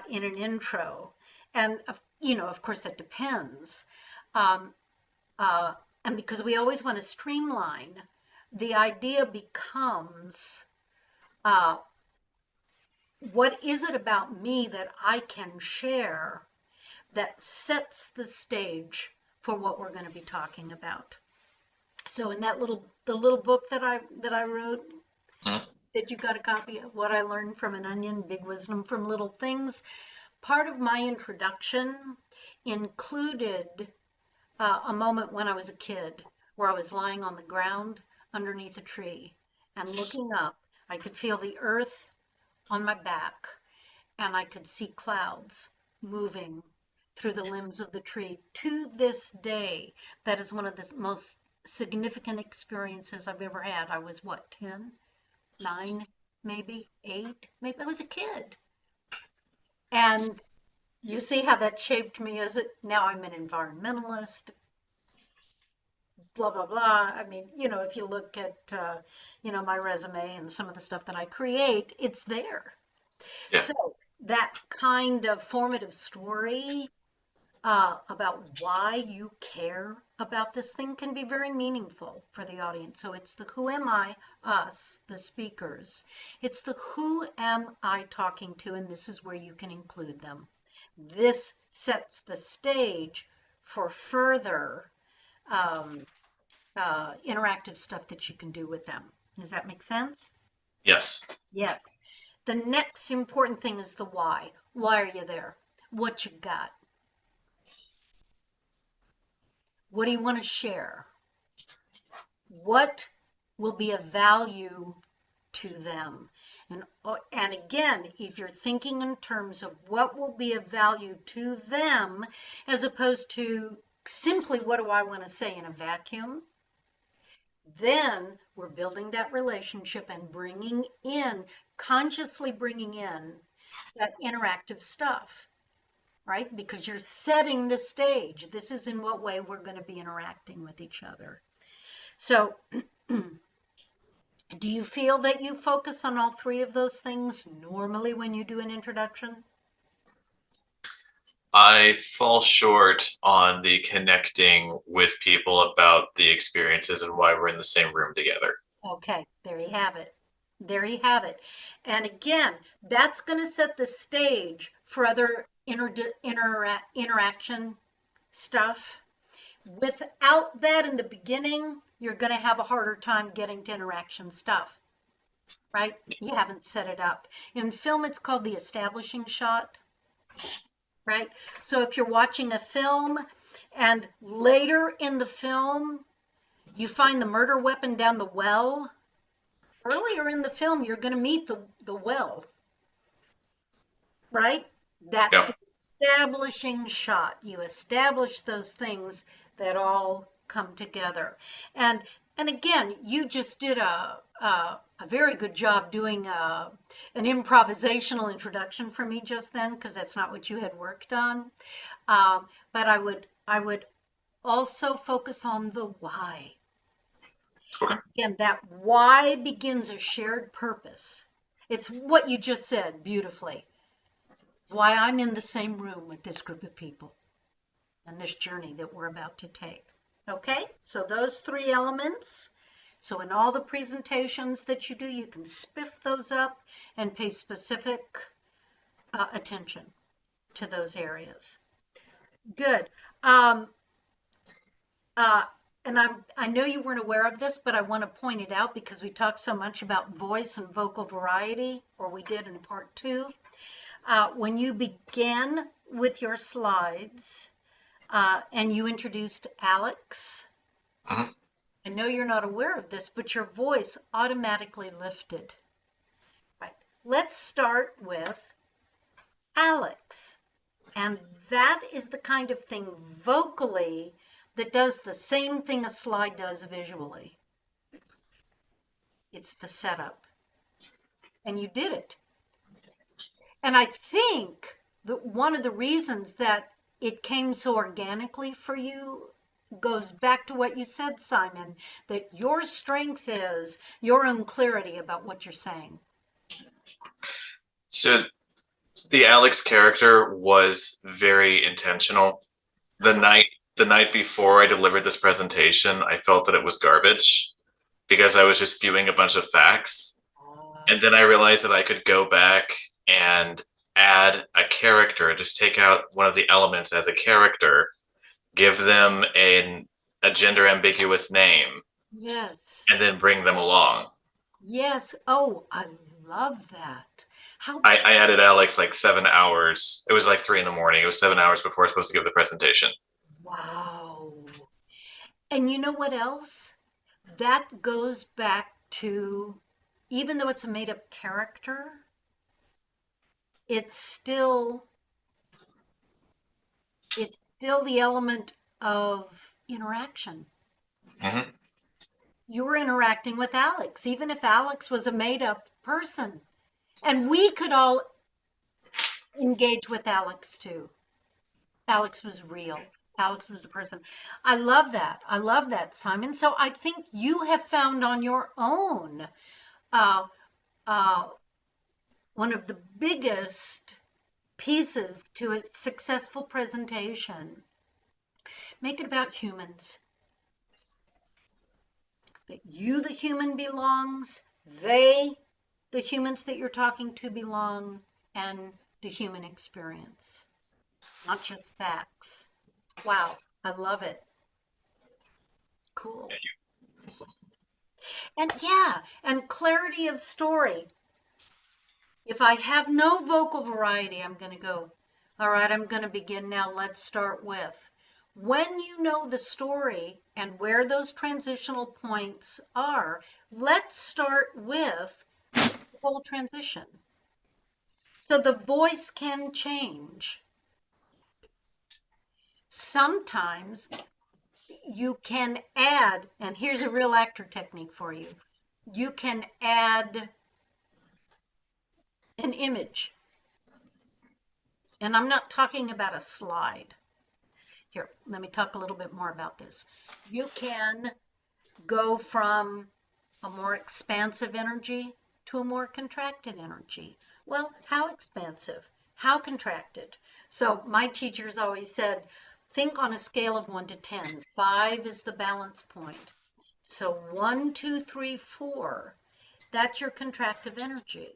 in an intro? And, of course, that depends. Um, uh, and because we always want to streamline the idea becomes, uh, what is it about me that I can share that sets the stage for what we're going to be talking about? So in the little book that I wrote, Mhm. that you got a copy of, What I Learned from an Onion, Big Wisdom from Little Things, part of my introduction included a moment when I was a kid where I was lying on the ground underneath a tree and looking up. I could feel the earth on my back, and I could see clouds moving through the limbs of the tree. To this day, that is one of the most significant experiences I've ever had. I was what, 10, 9, maybe 8, maybe I was a kid. And you see how that shaped me as it now I'm an environmentalist, blah blah blah. I mean, if you look at my resume and some of the stuff that I create, it's there. Yeah. So that kind of formative story about why you care about this thing can be very meaningful for the audience. So it's the who am I, us, the speakers. It's the who am I talking to, and this is where you can include them. This sets the stage for further um, interactive stuff that you can do with them. Does that make sense? Yes. Yes. The next important thing is the why. Why are you there? What you got? What do you want to share? What will be of value to them? And again, if you're thinking in terms of what will be of value to them, as opposed to simply what do I want to say in a vacuum, then we're building that relationship and consciously bringing in that interactive stuff, right? Because you're setting the stage. This is in what way we're going to be interacting with each other. So, do you feel that you focus on all three of those things normally when you do an introduction? I fall short on the connecting with people about the experiences and why we're in the same room together. Okay, there you have it. There you have it. And again, that's going to set the stage for other interaction stuff. Without that in the beginning, you're going to have a harder time getting to interaction stuff, right? You haven't set it up. In film, it's called the establishing shot, right? So if you're watching a film and later in the film, you find the murder weapon down the well, earlier in the film, you're going to meet the well, right? That's Yeah. the establishing shot. You establish those things that all come together. And and again, you just did a very good job doing an improvisational introduction for me just then, because that's not what you had worked on. But I would also focus on the why. Okay. And again, that why begins a shared purpose. It's what you just said beautifully. Why I'm in the same room with this group of people and this journey that we're about to take. Okay, so those three elements. So in all the presentations that you do, you can spiff those up and pay specific attention to those areas. Good. Um, uh, and I know you weren't aware of this, but I want to point it out because we talked so much about voice and vocal variety, or we did in part 2. When you began with your slides and you introduced Alex, Mhm. I know you're not aware of this, but your voice automatically lifted. Right. Let's start with Alex. And that is the kind of thing vocally that does the same thing a slide does visually. It's the setup. And you did it. And I think that one of the reasons that it came so organically for you goes back to what you said, Simon, that your strength is your own clarity about what you're saying. So the Alex character was very intentional. The night the night before I delivered this presentation, I felt that it was garbage because I was just spewing a bunch of facts. Uh, And then I realized that I could go back and add a character, just take out one of the elements as a character, give them a gender ambiguous name, yes. and then bring them along. Yes. Oh, I love that. How, I added Alex like 7 hours. It was like 3 in the morning. It was 7 hours before I was supposed to give the presentation. wow. And you know what else? That goes back to, even though it's a made up character, it's still it's still the element of interaction. Mm-hmm. You were interacting with Alex, even if Alex was a made up person. And we could all engage with Alex too. Alex was real. Alex was the person. I love that. I love that, Simon. So I think you have found on your own uh, uh, one of the biggest pieces to a successful presentation. Make it about humans. That you, the human, belongs. They, the humans that you're talking to, belong, and the human experience, not just facts. Wow, I love it. Cool. And yeah, and clarity of story. If I have no vocal variety, I'm going to go, all right, I'm going to begin now. Let's start with. When you know the story and where those transitional points are, let's start with the whole transition. So the voice can change. Sometimes you can add, and here's a real actor technique for you. You can add an image. And I'm not talking about a slide. Here, let me talk a little bit more about this. You can go from a more expansive energy to a more contracted energy. Well, how expansive? How contracted? So my teachers always said, think on a scale of 1 to 10. 5 is the balance point. So 1, 2, 3, 4, that's your contractive energy.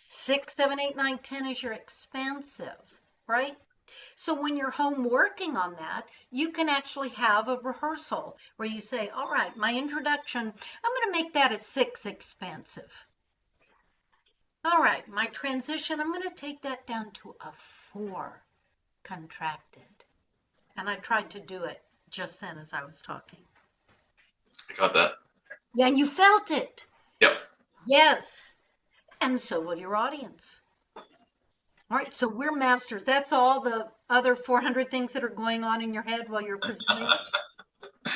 6, 7, 8, 9, 10 is your expansive, right? So when you're home working on that, you can actually have a rehearsal where you say, all right, my introduction, I'm going to make that a 6 expansive. All right, my transition, I'm going to take that down to a 4 contracted. And I tried to do it just then as I was talking. I got that. Yeah, and you felt it. Yep. Yes. And so will your audience. All right, so we're masters. That's all the other 400 things that are going on in your head while you're presenting.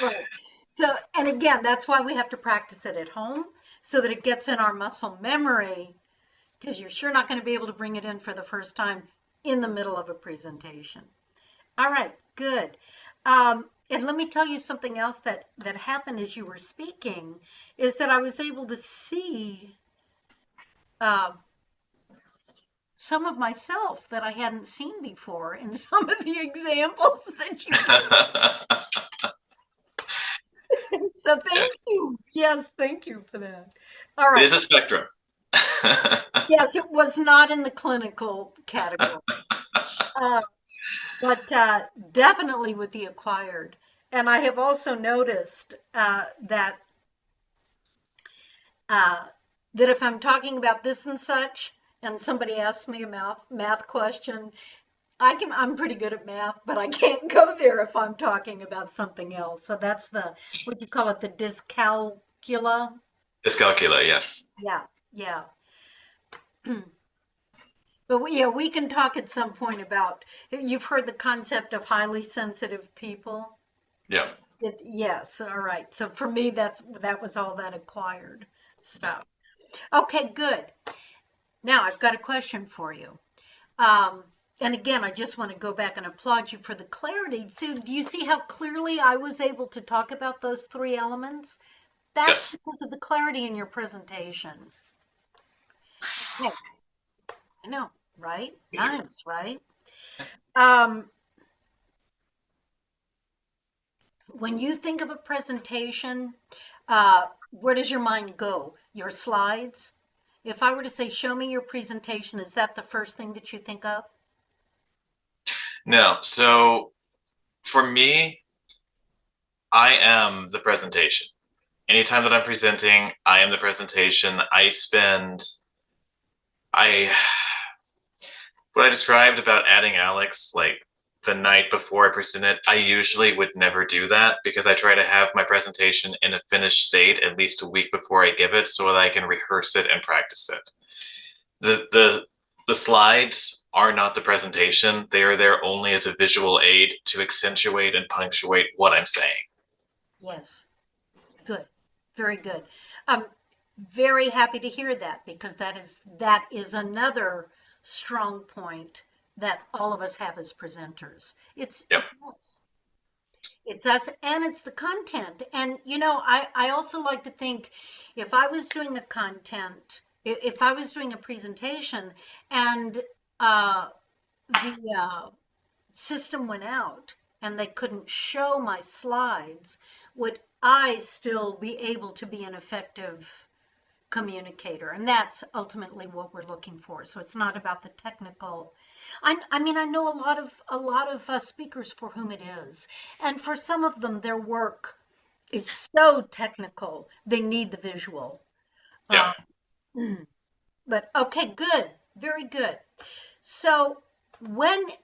Right. So, and again, that's why we have to practice it at home so that it gets in our muscle memory, because you're sure not going to be able to bring it in for the first time in the middle of a presentation. All right, good. And let me tell you something else that happened as you were speaking is that I was able to see uh, some of myself that I hadn't seen before in some of the examples that you gave. So Yeah. thank you. Yes, thank you for that. All It right. is a spectrum. Yes, it was not in the clinical category, uh, but definitely with the acquired. And I have also noticed uh, that if I'm talking about this and such, and somebody asks me a math question, I'm pretty good at math, but I can't go there if I'm talking about something else. So that's the, what you call it, the dyscalculia. Dyscalculia, yes. Yeah, yeah. But yeah, we can talk at some point about, you've heard the concept of highly sensitive people. Yeah. Yes, all right. So for me, that was all that acquired stuff. Okay, good. Now I've got a question for you. Um, and again, I just want to go back and applaud you for the clarity. So do you see how clearly I was able to talk about those three elements? That's Yes. because of the clarity in your presentation. Okay, I know, right? Nice, right? Um, when you think of a presentation, Where does your mind go? Your slides? If I were to say, show me your presentation, is that the first thing that you think of? No. So for me, I am the presentation. Anytime that I'm presenting, I am the presentation. I, what I described about adding Alex, like the night before I present it, I usually would never do that because I try to have my presentation in a finished state at least a week before I give it so that I can rehearse it and practice it. The slides are not the presentation. They are there only as a visual aid to accentuate and punctuate what I'm saying. Yes. Good. Very good. I'm very happy to hear that because that is another strong point that all of us have as presenters. It's Yep. it's us. It's us and it's the content. And I also like to think if I was doing a content, if I was doing a presentation and the system went out and they couldn't show my slides, would I still be able to be an effective communicator? And that's ultimately what we're looking for. So it's not about the technical. I mean, I know a lot of speakers for whom it is, and for some of them, their work is so technical they need the visual. Yep. Uh, but okay, good, very good. So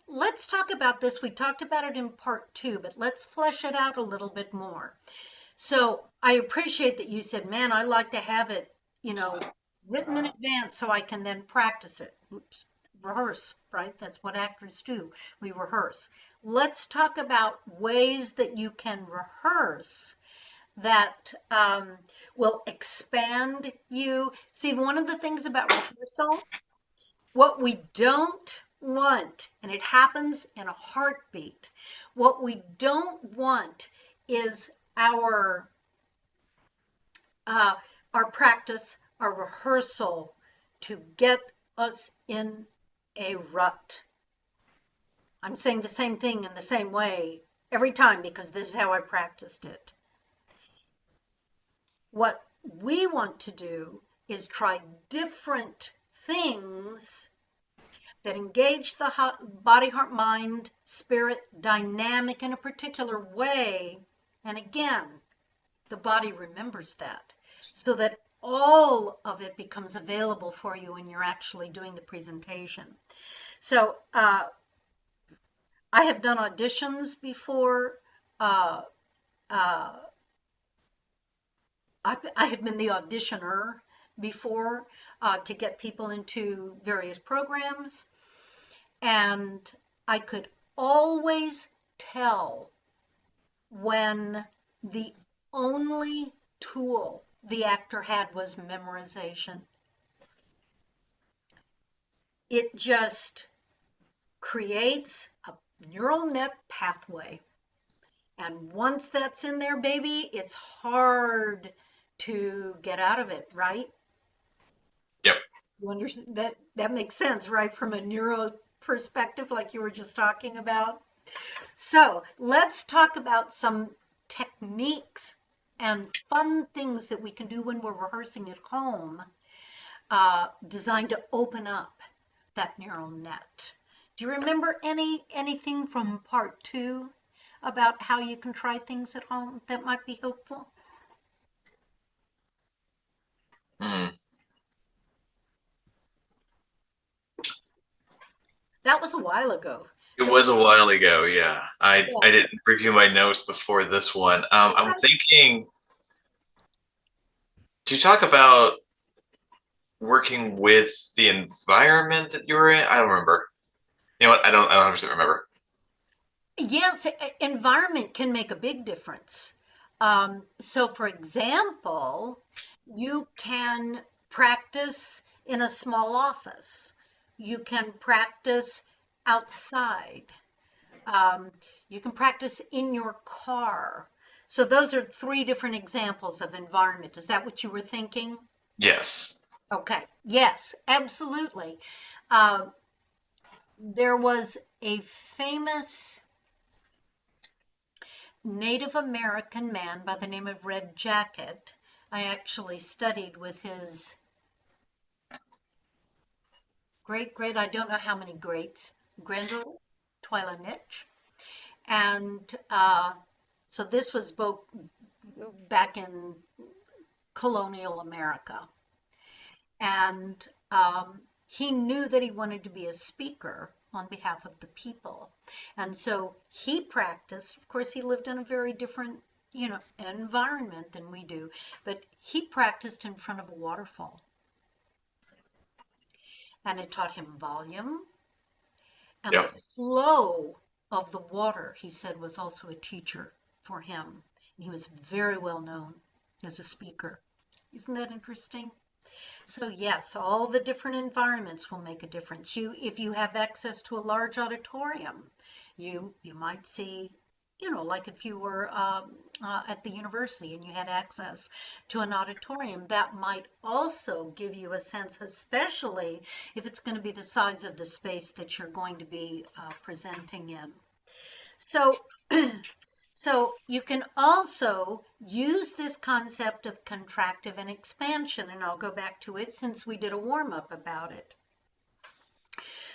let's talk about this. We talked about it in part two, but let's flesh it out a little bit more. So I appreciate that you said, man, I like to have it, you know, written in advance so I can then practice it. Oops, rehearse, right? That's what actors do. We rehearse. Let's talk about ways that you can rehearse that will expand you. See, one of the things about rehearsal, what we don't want, and it happens in a heartbeat, what we don't want is uh, our practice, our rehearsal to get us in a rut. I'm saying the same thing in the same way every time because this is how I practiced it. What we want to do is try different things that engage the body, heart, mind, spirit dynamic in a particular way. And again, the body remembers that so that all of it becomes available for you when you're actually doing the presentation. So I have done auditions before. Uh, uh, I have been the auditioner before to get people into various programs. And I could always tell when the only tool the actor had was memorization. It just creates a neural net pathway. And once that's in there, baby, it's hard to get out of it, right? Yep. You understand that makes sense, right? From a neuro perspective, like you were just talking about. So let's talk about some techniques and fun things that we can do when we're rehearsing at home, designed to open up that neural net. Do you remember anything from part two about how you can try things at home that might be helpful? Mm. That was a while ago. It It was, was a while ago, yeah. I yeah. didn't review my notes before this one. I'm Okay. thinking, do you talk about working with the environment that you were in? I don't remember. You know what? I don't 100% remember. Yes, environment can make a big difference. So, for example, you can practice in a small office. You can practice outside. Um, you can practice in your car. So, those are three different examples of environment. Is that what you were thinking? Yes. Okay. Yes, absolutely. Uh, there was a famous Native American man by the name of Red Jacket. I actually studied with his I don't know how many greats, granddaughter, Twyla Nitch. And so this was both back in colonial America. And he knew that he wanted to be a speaker on behalf of the people. And so he practiced, of course, he lived in a very different, environment than we do, but he practiced in front of a waterfall. And it taught him volume and the Yep. flow of the water, he said, was also a teacher for him. He was very well known as a speaker. Isn't that interesting? So yes, all the different environments will make a difference. If you have access to a large auditorium, you might see, like if you were at the university and you had access to an auditorium, that might also give you a sense, especially if it's going to be the size of the space that you're going to be presenting in. So So you can also use this concept of contractive and expansion, and I'll go back to it since we did a warm-up about it.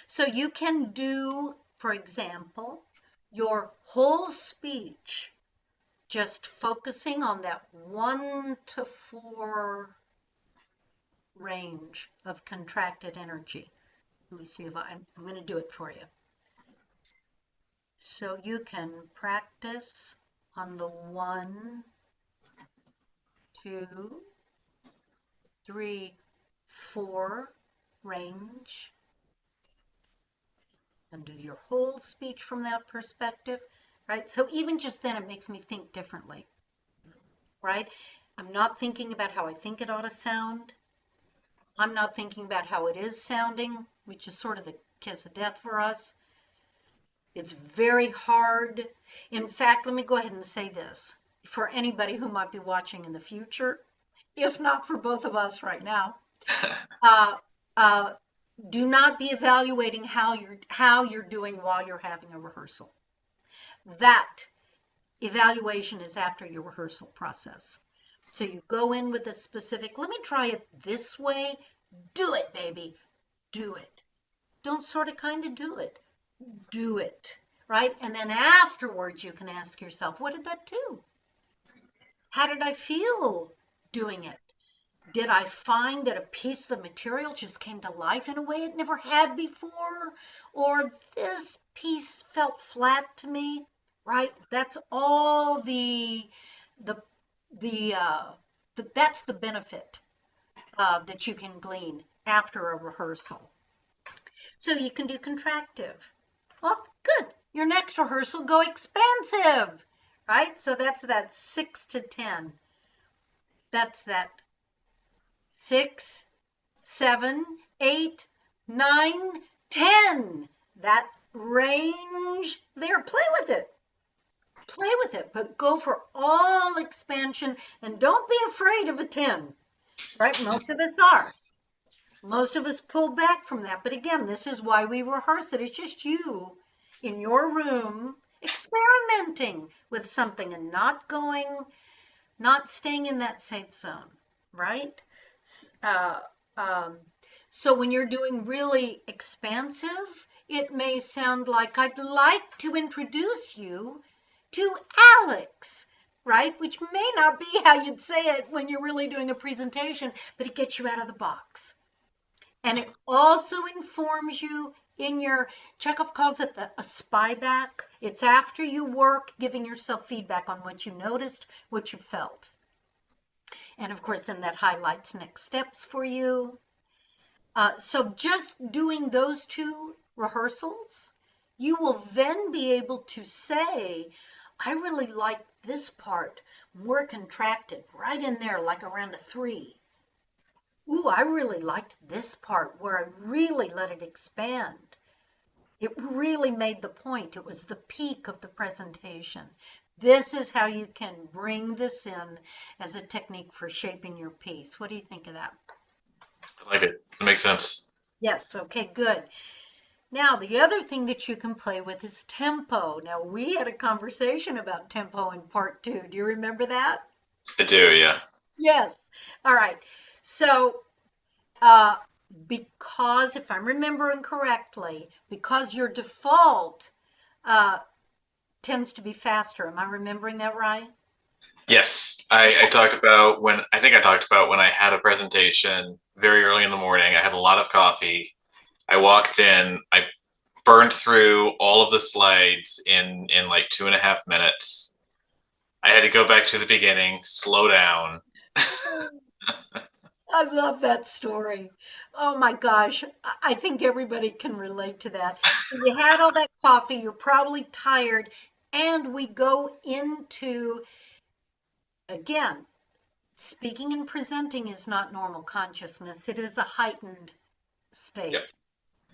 So you can do, for example, your whole speech just focusing on that 1 to 4 range of contracted energy. Let me see if I'm going to do it for you. So you can practice on the 1, 2, 3, 4 range and do your whole speech from that perspective, right? So even just then it makes me think differently, right? I'm not thinking about how I think it ought to sound. I'm not thinking about how it is sounding, which is sort of the kiss of death for us. It's very hard. In fact, let me go ahead and say this for anybody who might be watching in the future, if not for both of us right now. Do not be evaluating how you're doing while you're having a rehearsal. That evaluation is after your rehearsal process. So you go in with a specific, let me try it this way. Do it, baby. Do it. Don't sort of kind of do it. Do it, right? And then afterwards you can ask yourself, what did that do? How did I feel doing it? Did I find that a piece of the material just came to life in a way it never had before? Or this piece felt flat to me, right? That's all that's the benefit that you can glean after a rehearsal. So you can do contractive. Well, good. Your next rehearsal, go expansive, right? So that's that 6 to 10. That's that 6, 7, 8, 9, 10. That range there. Play with it. Play with it, but go for all expansion and don't be afraid of a 10, right? Most of us are. Most of us pull back from that. But again, this is why we rehearse it. It's just you in your room experimenting with something and not staying in that safe zone, right? Uh, so when you're doing really expansive, it may sound like I'd like to introduce you to Alex, right? Which may not be how you'd say it when you're really doing a presentation, but it gets you out of the box. And it also informs you in your, Chekhov calls it a spy back. It's after you work, giving yourself feedback on what you noticed, what you felt. And of course, then that highlights next steps for you. So just doing those 2 rehearsals, you will then be able to say, I really like this part more contracted, right in there, like around a 3. Ooh, I really liked this part where I really let it expand. It really made the point. It was the peak of the presentation. This is how you can bring this in as a technique for shaping your piece. What do you think of that? I like it. It makes sense. Yes, okay, good. Now, the other thing that you can play with is tempo. Now, we had a conversation about tempo in part 2. Do you remember that? I do, yeah. Yes. All right. So, uh, because if I'm remembering correctly, because your default uh, tends to be faster. Am I remembering that right? Yes, I talked about when I think I talked about when I had a presentation very early in the morning. I had a lot of coffee. I walked in, I burned through all of the slides in like 2.5 minutes. I had to go back to the beginning, slow down. I love that story. Oh my gosh. I think everybody can relate to that. So you had all that coffee, you're probably tired, and we go into, again, speaking and presenting is not normal consciousness. It is a heightened Yep. state,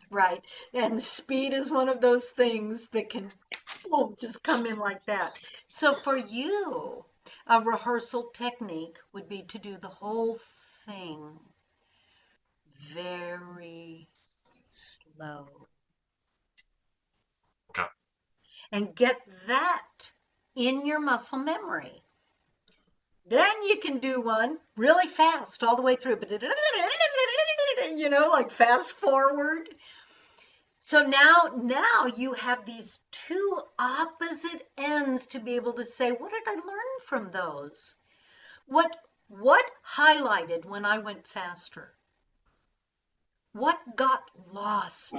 right? And speed is one of those things that can, boom, just come in like that. So for you, a rehearsal technique would be to do the whole thing very slow Okay. and get that in your muscle memory. Then you can do one really fast all the way through, like fast forward. So now you have these two opposite ends to be able to say, what did I learn from those? What highlighted when I went faster? What got lost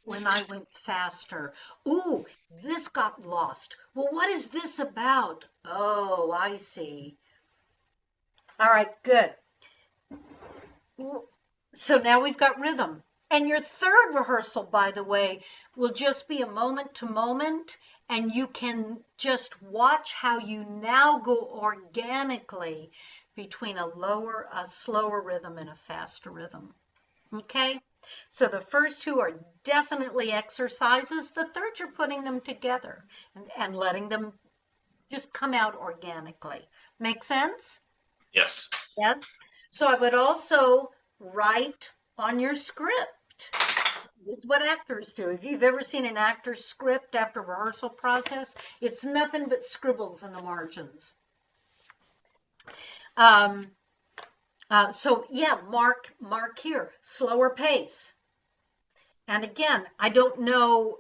when I went faster? Ooh, this got lost. Well, what is this about? Oh, I see. All right, good. So now we've got rhythm. And your third rehearsal, by the way, will just be a moment to moment, and you can just watch how you now go organically between a slower rhythm and a faster rhythm. Okay? So the first two are definitely exercises. The third, you're putting them together and letting them just come out organically. Make sense? Yes. Yes. So I would also write on your script. This is what actors do. If you've ever seen an actor's script after rehearsal process, it's nothing but scribbles in the margins. Um, so yeah, mark here, slower pace. And again, I don't know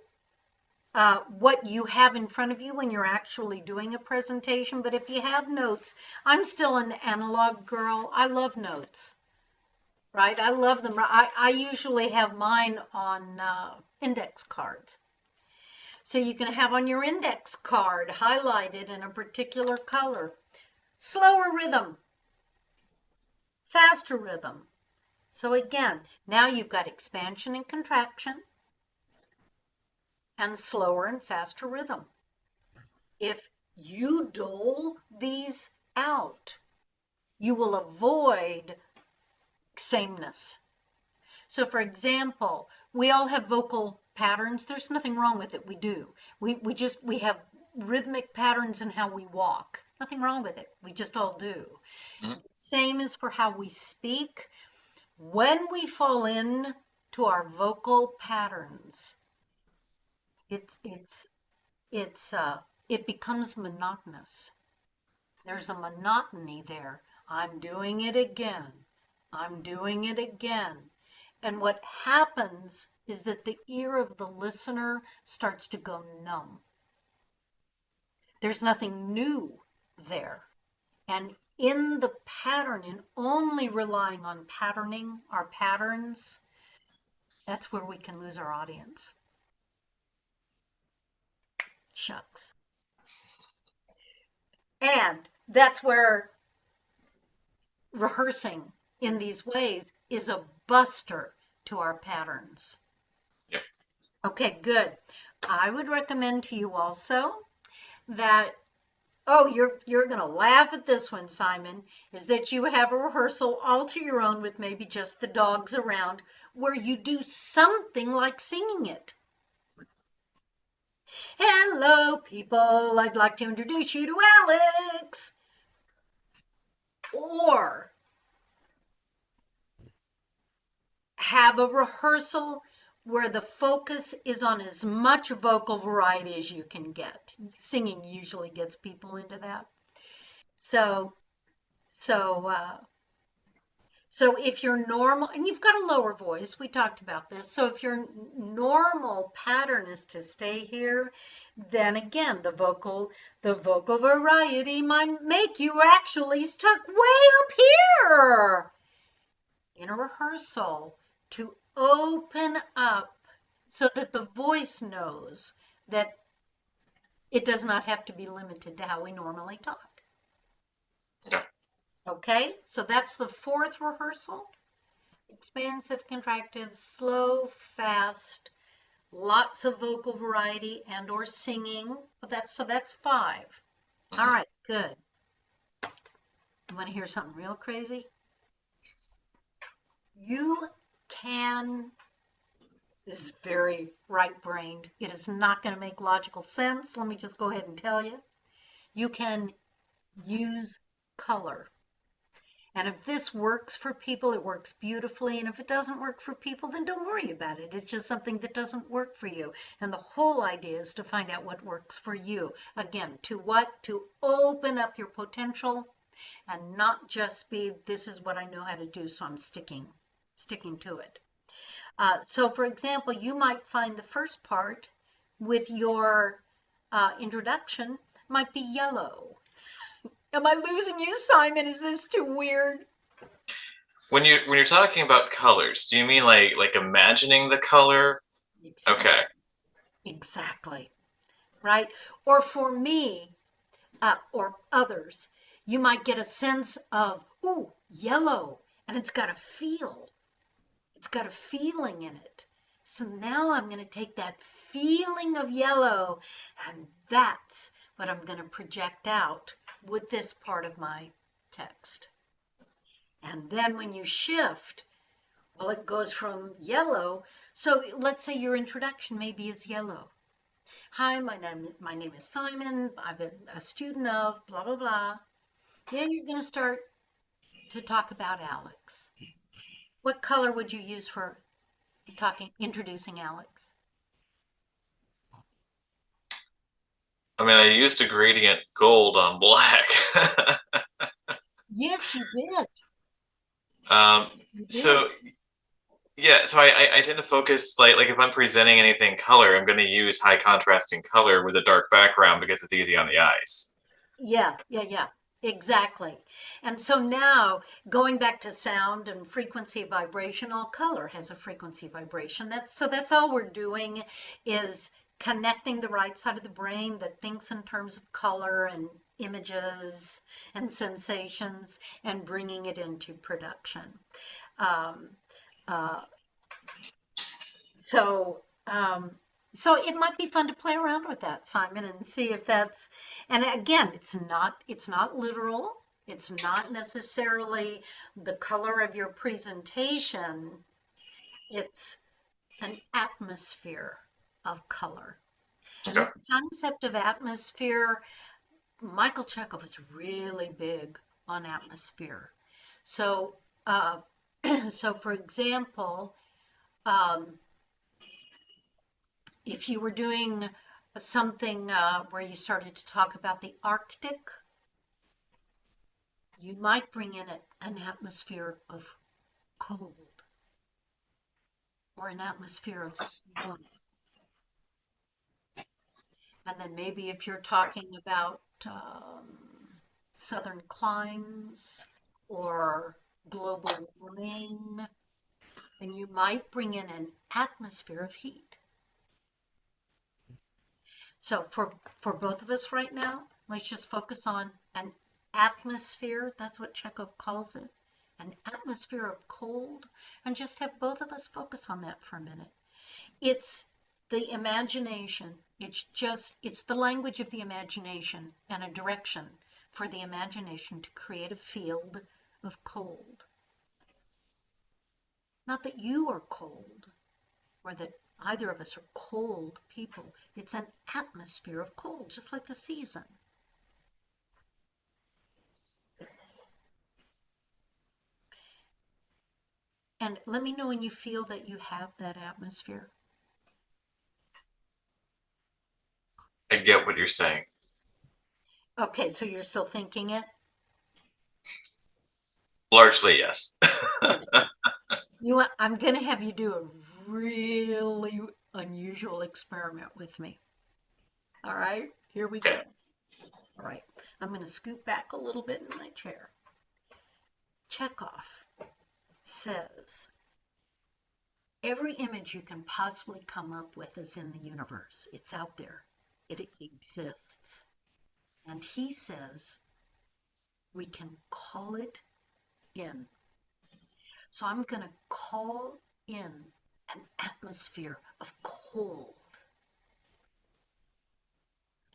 what you have in front of you when you're actually doing a presentation, but if you have notes, I'm still an analog girl. I love notes. Right? I love them. I usually have mine on index cards. So you can have on your index card highlighted in a particular color. Slower rhythm, faster rhythm. So again, now you've got expansion and contraction and slower and faster rhythm. If you dole these out, you will avoid sameness. So for example, we all have vocal patterns. There's nothing wrong with it. We do. We have rhythmic patterns in how we walk. Nothing wrong with it. We just all do. Mhm. Same is for how we speak. When we fall in to our vocal patterns, it's it's it becomes monotonous. There's a monotony there. I'm doing it again. I'm doing it again. And what happens is that the ear of the listener starts to go numb. There's nothing new there. And in the pattern, in only relying on patterning our patterns, that's where we can lose our audience. Shucks. And that's where rehearsing in these ways is a buster to our patterns. Yep. Okay, good. I would recommend to you also that, oh, you're going to laugh at this one, Simon, is that you have a rehearsal all to your own with maybe just the dogs around where you do something like singing it. Hello, people. I'd like to introduce you to Alex. Or have a rehearsal where the focus is on as much vocal variety as you can get. Singing usually gets people into that. So So, so if your normal, and you've got a lower voice, we talked about this. So if your normal pattern is to stay here, then again, the vocal variety might make you actually stuck way up here in a rehearsal to open up so that the voice knows that it does not have to be limited to how we normally talk. Okay. Okay, so that's the fourth rehearsal. Expansive, contractive, slow, fast, lots of vocal variety and or singing. That's five. All Mhm. right, good. You want to hear something real crazy? You can, this is very right-brained. It is not going to make logical sense. Let me just go ahead and tell you. You can use color. And if this works for people, it works beautifully. And if it doesn't work for people, then don't worry about it. It's just something that doesn't work for you. And the whole idea is to find out what works for you. Again, to what? To open up your potential and not just be, this is what I know how to do, so I'm sticking to it. So for example, you might find the first part with your introduction might be yellow. Am I losing you, Simon? Is this too weird? When you're talking about colors, do you mean like imagining the color? Exactly. Okay. Exactly. Right? Or for me, or others, you might get a sense of, ooh, yellow, and it's got a feel. It's got a feeling in it. So now I'm going to take that feeling of yellow, and that's what I'm going to project out with this part of my text. And then when you shift, well, it goes from yellow. So let's say your introduction maybe is yellow. Hi, my name is Simon. I've been a student of blah blah blah. Then you're going to start to talk about Alex. What color would you use for introducing Alex? I mean, I used a gradient gold on black. Yes, you did. um, You did. so yeah, so I tend to focus like if I'm presenting anything color, I'm going to use high contrasting color with a dark background because it's easy on the eyes. Yeah, yeah, yeah. Exactly. And so now going back to sound and frequency vibration, all color has a frequency vibration. That's all we're doing is connecting the right side of the brain that thinks in terms of color and images and sensations and bringing it into production. Um, uh, so, um, so it might be fun to play around with that, Simon, and see if that's, and again, it's not literal. It's not necessarily the color of your presentation. It's an atmosphere of color. And Okay. the concept of atmosphere, Michael Chekhov is really big on atmosphere. So, so for example, um, if you were doing something where you started to talk about the Arctic, you might bring in an atmosphere of cold or an atmosphere of snow. And then maybe if you're talking about southern climes or global warming, then you might bring in an atmosphere of heat. So for both of us right now, let's just focus on an atmosphere. That's what Chekhov calls it, an atmosphere of cold, and just have both of us focus on that for a minute. It's the imagination. It's the language of the imagination and a direction for the imagination to create a field of cold. Not that you are cold or that either of us are cold people. It's an atmosphere of cold, just like the season. And let me know when you feel that you have that atmosphere. I get what you're saying. Okay, so you're still thinking it? Largely, yes. I'm going to have you do a really unusual experiment with me. All right, here we Okay. go. All right, I'm going to scoot back a little bit in my chair. Chekhov says every image you can possibly come up with is in the universe. It's out there. It exists. And he says we can call it in. So I'm going to call in an atmosphere of cold.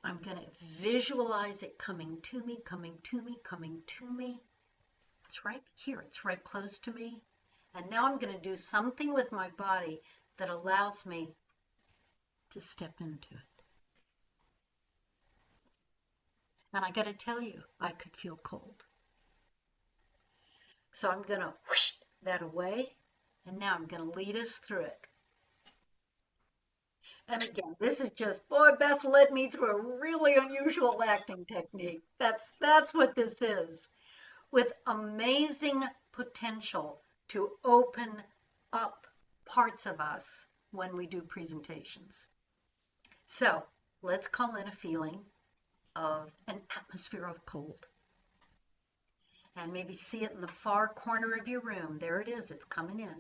I'm going to visualize it coming to me, coming to me, coming to me. It's right here. It's right close to me. And now I'm going to do something with my body that allows me to step into it. And I got to tell you, I could feel cold. So I'm going to whoosh that away. And now I'm going to lead us through it. And again, this is just, boy, Beth led me through a really unusual acting technique. That's what this is, with amazing potential to open up parts of us when we do presentations. So let's call in a feeling of an atmosphere of cold. And maybe see it in the far corner of your room. There it is. It's coming in.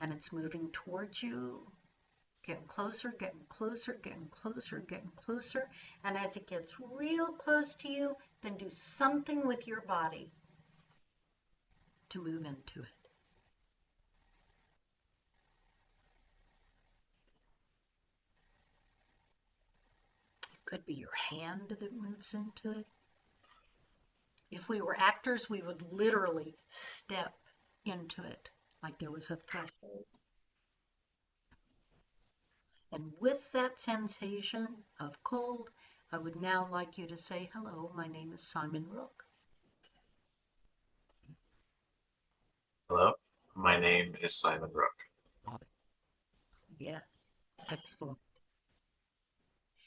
And it's moving towards you. Getting closer, getting closer, getting closer, getting closer. And as it gets real close to you, then do something with your body to move into it. It could be your hand that moves into it. If we were actors, we would literally step into it like there was a threshold. And with that sensation of cold, I would now like you to say, hello, my name is Simon Rook. Hello, my name is Simon Rook. Yes, excellent.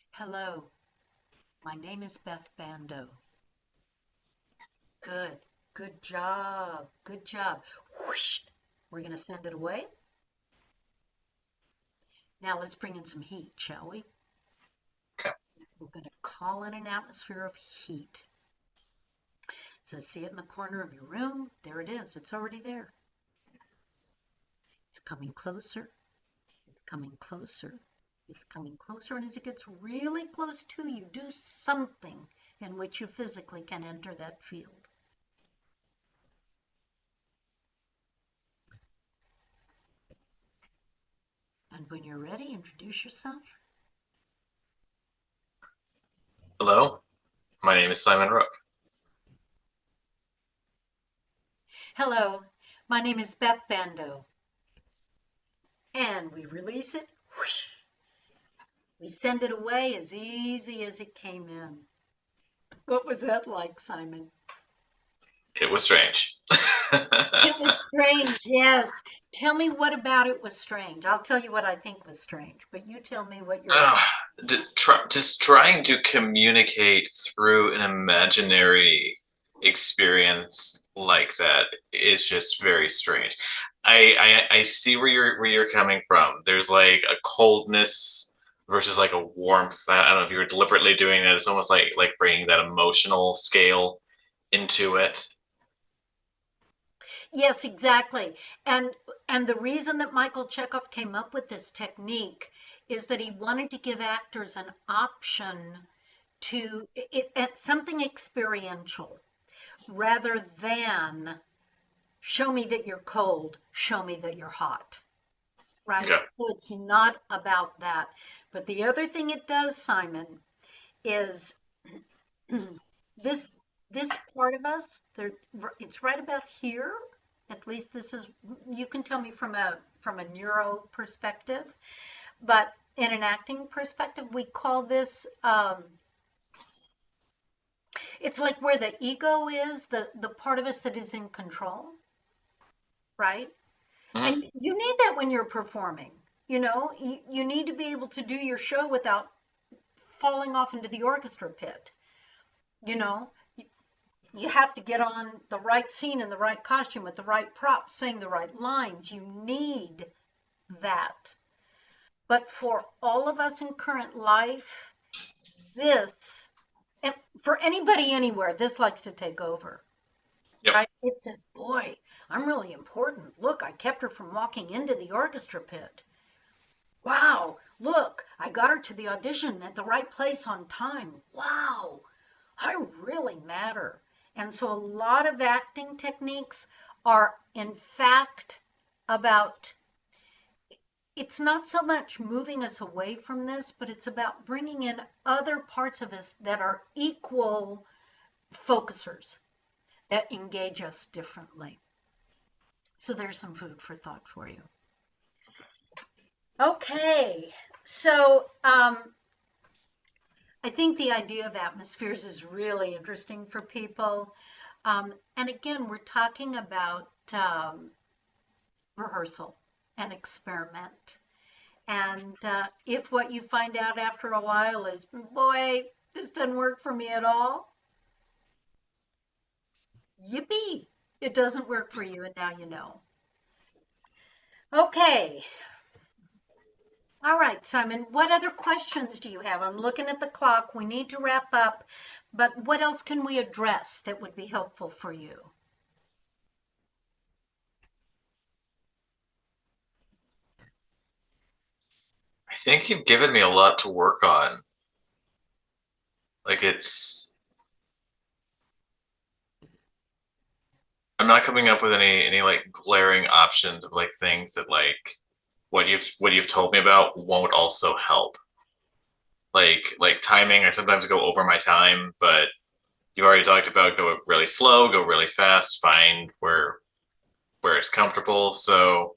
Hello, my name is Beth Bando. Good, good job, good job. Whoosh. We're going to send it away. Now let's bring in some heat, shall we? Okay. We're going to call in an atmosphere of heat. So see it in the corner of your room. There it is. It's already there. It's coming closer. It's coming closer. It's coming closer. And as it gets really close to you, do something in which you physically can enter that field. And when you're ready, introduce yourself. Hello, my name is Simon Rook. Hello, my name is Beth Bando. And we release it. Whoosh. We send it away as easy as it came in. What was that like, Simon? It was strange. It was strange, yes. Tell me what about it was strange. I'll tell you what I think was strange, but you tell me what you're. Just trying to communicate through an imaginary experience like that is just very strange. I see where you're coming from. There's like a coldness versus like a warmth. I don't know if you were deliberately doing that. It's almost like bringing that emotional scale into it. Yes, exactly. And the reason that Michael Chekhov came up with this technique is that he wanted to give actors an option to something experiential rather than show me that you're cold, show me that you're hot. Right? Okay. So it's not about that. But the other thing it does, Simon, is this this part of us, it's right about here. At least this is, you can tell me from a neuro perspective, but in an acting perspective, we call this it's like where the ego is, the part of us that is in control, right? Mhm. And you need that when you're performing. You need to be able to do your show without falling off into the orchestra pit. You know, You have to get on the right scene in the right costume with the right props, saying the right lines. You need that. But for all of us in current life, this, and for anybody anywhere, this likes to take over, Yep. right? It says, boy, I'm really important. Look, I kept her from walking into the orchestra pit. Wow, look, I got her to the audition at the right place on time. Wow, I really matter. And so a lot of acting techniques are, in fact, about it's not so much moving us away from this, but it's about bringing in other parts of us that are equal focusers that engage us differently. So there's some food for thought for you. Okay, so I think the idea of atmospheres is really interesting for people. And again, we're talking about rehearsal and experiment. And if what you find out after a while is, boy, this doesn't work for me at all, yippee, it doesn't work for you, and now you know. Okay. All right, Simon, what other questions do you have? I'm looking at the clock. We need to wrap up, but what else can we address that would be helpful for you? I think you've given me a lot to work on. Like it's I'm not coming up with any like glaring options of like things that like what you've told me about won't also help. Like timing, I sometimes go over my time, but you've already talked about go really slow, go really fast, find where it's comfortable. So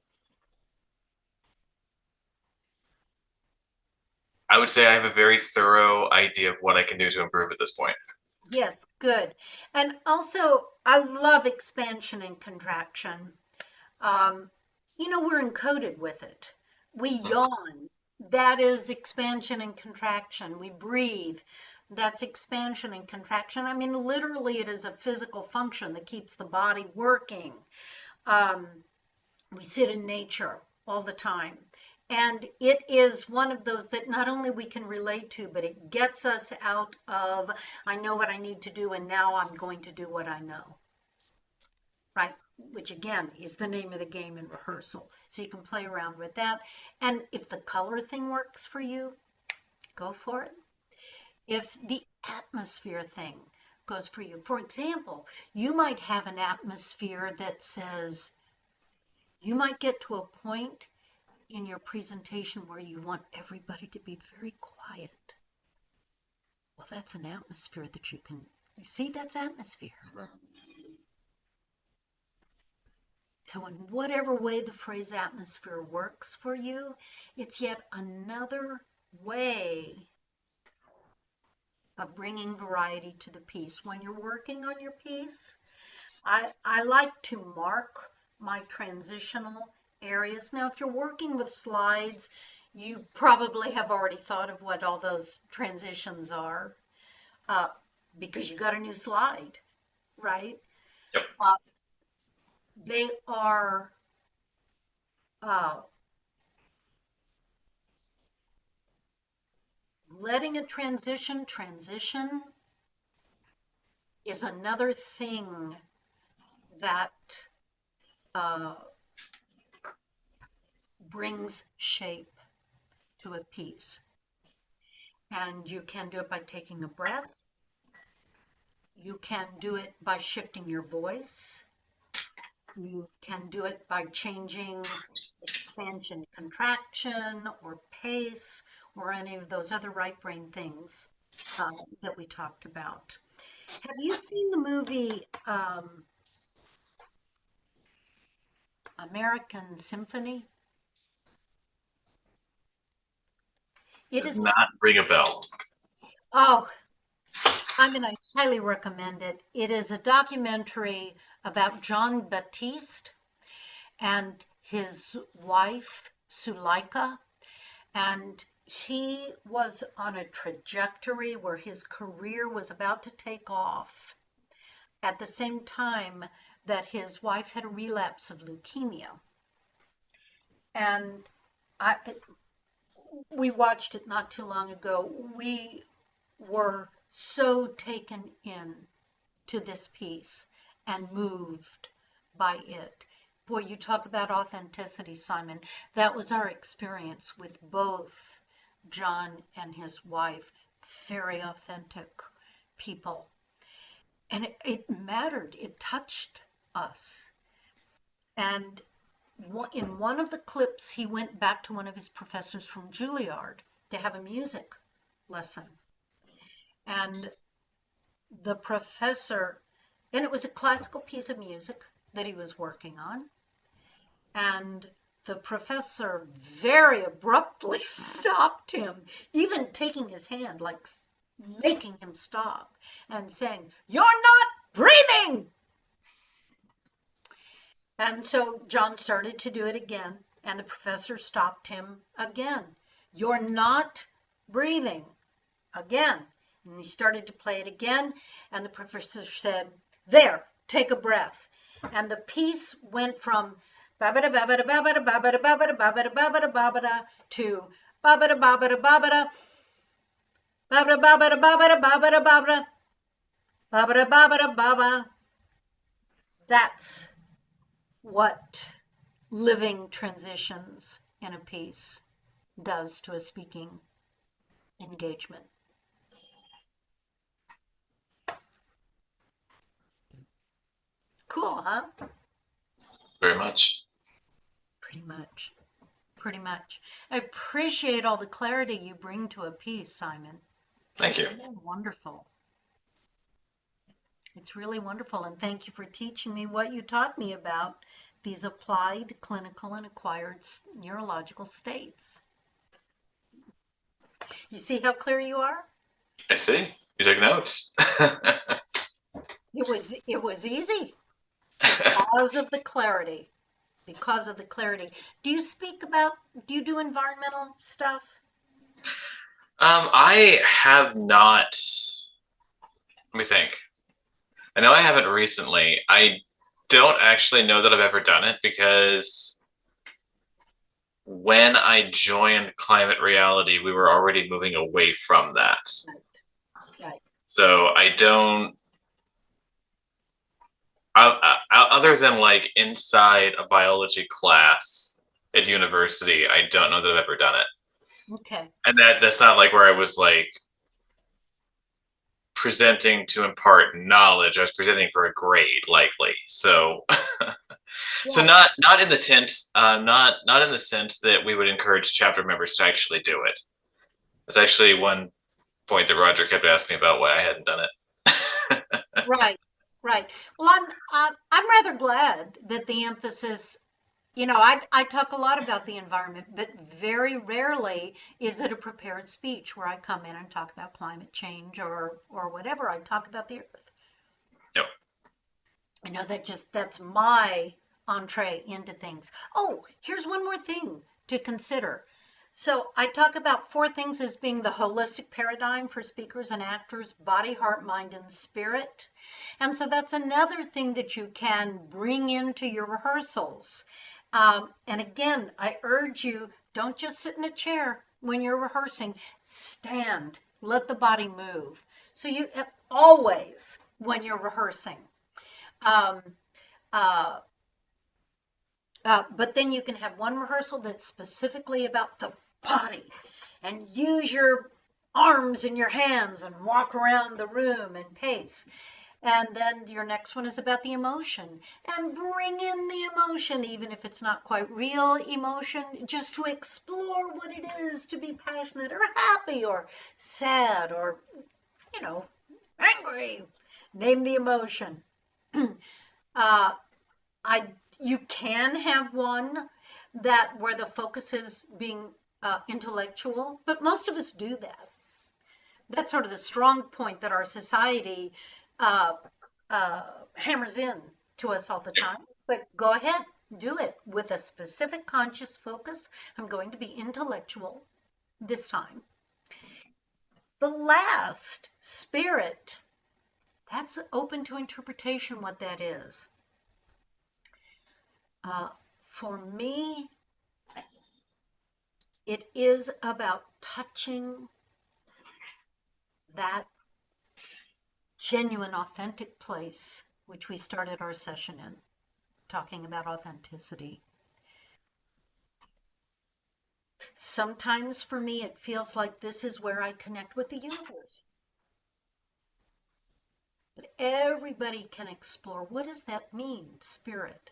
I would say I have a very thorough idea of what I can do to improve at this point. Yes, good. And also, I love expansion and contraction. Um, we're encoded with it. We yawn. That is expansion and contraction. We breathe. That's expansion and contraction. I mean, literally, it is a physical function that keeps the body working. Um, we sit in nature all the time. And it is one of those that not only we can relate to, but it gets us out of, I know what I need to do, and now I'm going to do what I know, right? Which again is the name of the game in rehearsal. So you can play around with that. And if the color thing works for you, go for it. If the atmosphere thing goes for you, for example, you might have an atmosphere that says, you might get to a point in your presentation where you want everybody to be very quiet. Well, that's an atmosphere that you see, that's atmosphere. So, in whatever way the phrase atmosphere works for you, it's yet another way of bringing variety to the piece. When you're working on your piece, I like to mark my transitional areas. Now, if you're working with slides, you probably have already thought of what all those transitions are uh, because you got a new slide, right? Yep. They are uh, letting a transition is another thing that uh, brings shape to a piece. And you can do it by taking a breath. You can do it by shifting your voice. You can do it by changing expansion, contraction, or pace, or any of those other right brain things that we talked about. Have you seen the movie American Symphony? It Does is, not ring a bell. oh, I mean, I highly recommend it. It is a documentary about John Baptiste and his wife, Suleika. And he was on a trajectory where his career was about to take off. at the same time that his wife had a relapse of leukemia. And I, we watched it not too long ago. We were so taken in to this piece and moved by it. Boy, you talk about authenticity, Simon. That was our experience with both John and his wife. Very authentic people. And it mattered. It touched us. And in one of the clips, he went back to one of his professors from Juilliard to have a music lesson. And the professor, and it was a classical piece of music that he was working on. And the professor very abruptly stopped him, even taking his hand, like making him stop and saying, "You're not breathing." And so John started to do it again, and the professor stopped him again. "You're not breathing," again. And he started to play it again, and the professor said, "There, take a breath." And the piece went from babada babada babada babada babada babada babada babada to babada babada babada babada babada babada babada babada babada babada babada. That's what living transitions in a piece does to a speaking engagement. Cool, huh? Very much. Pretty much. Pretty much. I appreciate all the clarity you bring to a piece, Simon. Thank you. It's really wonderful. It's really wonderful. And thank you for teaching me what you taught me about these applied, clinical, and acquired neurological states. You see how clear you are? I see. You took notes. It was easy because of the clarity. Because of the clarity. Do you do environmental stuff? I have not. Let me think. I know I haven't recently. I don't actually know that I've ever done it because when I joined Climate Reality, we were already moving away from that. Right. So I don't. Other than like inside a biology class at university, I don't know that I've ever done it. Okay. And that's not like where I was like presenting to impart knowledge. I was presenting for a grade, likely. So, so not in the sense, not in the sense that we would encourage chapter members to actually do it. That's actually one point that Roger kept asking me about why I hadn't done it. Right. Right. Well, I'm rather glad that the emphasis, I talk a lot about the environment, but very rarely is it a prepared speech where I come in and talk about climate change or whatever. I talk about the earth. Yep. I know that's my entree into things. Oh, here's one more thing to consider. So I talk about 4 things as being the holistic paradigm for speakers and actors: body, heart, mind, and spirit. And so that's another thing that you can bring into your rehearsals. And again, I urge you, don't just sit in a chair when you're rehearsing. Stand, let the body move. So you always, when you're rehearsing. Um, uh, but then you can have one rehearsal that's specifically about the body, and use your arms and your hands and walk around the room and pace. And then your next one is about the emotion, and bring in the emotion, even if it's not quite real emotion, just to explore what it is to be passionate or happy or sad or, angry. Name the emotion. You can have one where the focus is being intellectual, but most of us do that. That's sort of the strong point that our society hammers in to us all the time. But go ahead, do it with a specific conscious focus. I'm going to be intellectual this time. The last, spirit. That's open to interpretation what that is. For me, it is about touching that genuine, authentic place, which we started our session in, talking about authenticity. Sometimes for me, it feels like this is where I connect with the universe. But everybody can explore, what does that mean, spirit?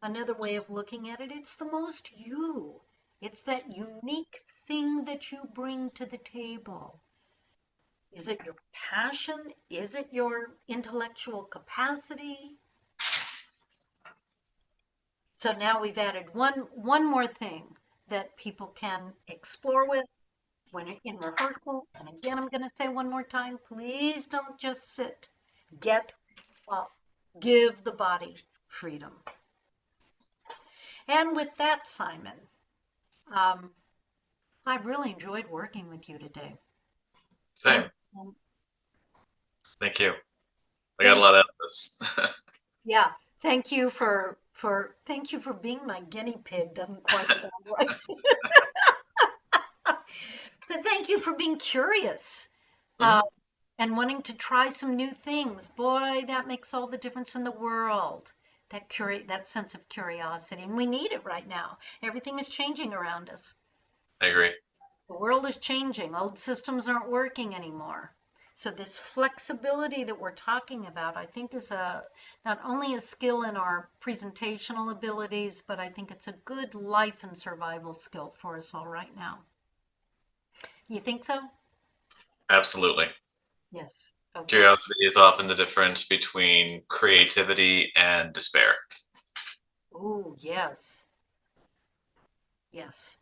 Another way of looking at it, it's the most you. It's that unique thing that you bring to the table. Is it your passion? Is it your intellectual capacity? So now we've added one more thing that people can explore with when in rehearsal. And again, I'm going to say one more time, please don't just sit. Get up. Give the body freedom. And with that, Simon, I really enjoyed working with you today. Same. And Thank you. I got a lot out of this. yeah, thank you for being my guinea pig. Doesn't quite sound right. But thank you for being curious and wanting to try some new things. Boy, that makes all the difference in the world. That sense of curiosity, and we need it right now. Everything is changing around us. I agree. The world is changing. Old systems aren't working anymore. So this flexibility that we're talking about, I think is not only a skill in our presentational abilities, but I think it's a good life and survival skill for us all right now. You think so? Absolutely. Yes. Okay. Curiosity is often the difference between creativity and despair. Oh, yes. Yes.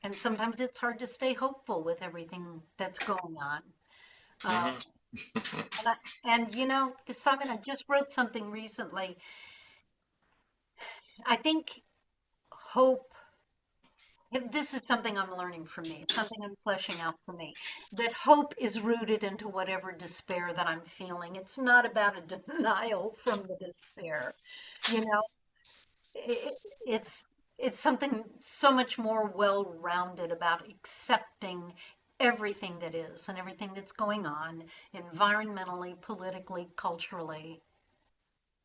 And sometimes it's hard to stay hopeful with everything that's going on. And you know, Simon, I just wrote something recently. I think hope, this is something I'm learning from me, it's something I'm fleshing out for me, that hope is rooted into whatever despair that I'm feeling. It's not about a denial from the despair. You know, it, it's it's something so much more well-rounded about accepting everything that is and everything that's going on environmentally, politically, culturally,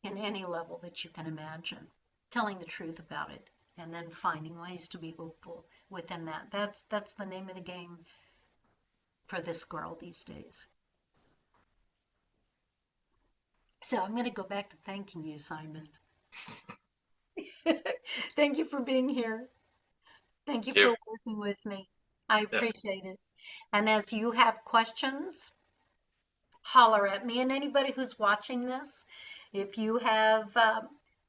in any level that you can imagine, telling the truth about it, and then finding ways to be hopeful within that. That's the name of the game for this girl these days. So I'm going to go back to thanking you, Simon. Thank you for being here. Thank you Thank you. for working with me. I Yeah. appreciate it. And as you have questions, holler at me. And anybody who's watching this, if you have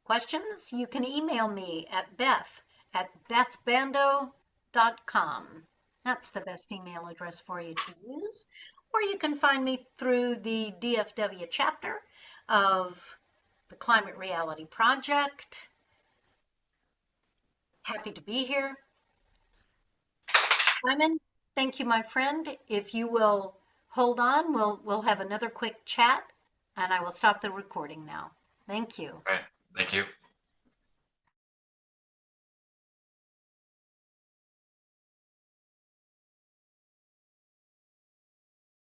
questions, you can email me at beth@bethbando.com. That's the best email address for you to use. Or you can find me through the DFW chapter of the Climate Reality Project. Happy to be here. Simon, thank you, my friend. If you will hold on, we'll have another quick chat, and I will stop the recording now. Thank you. All right. Thank you.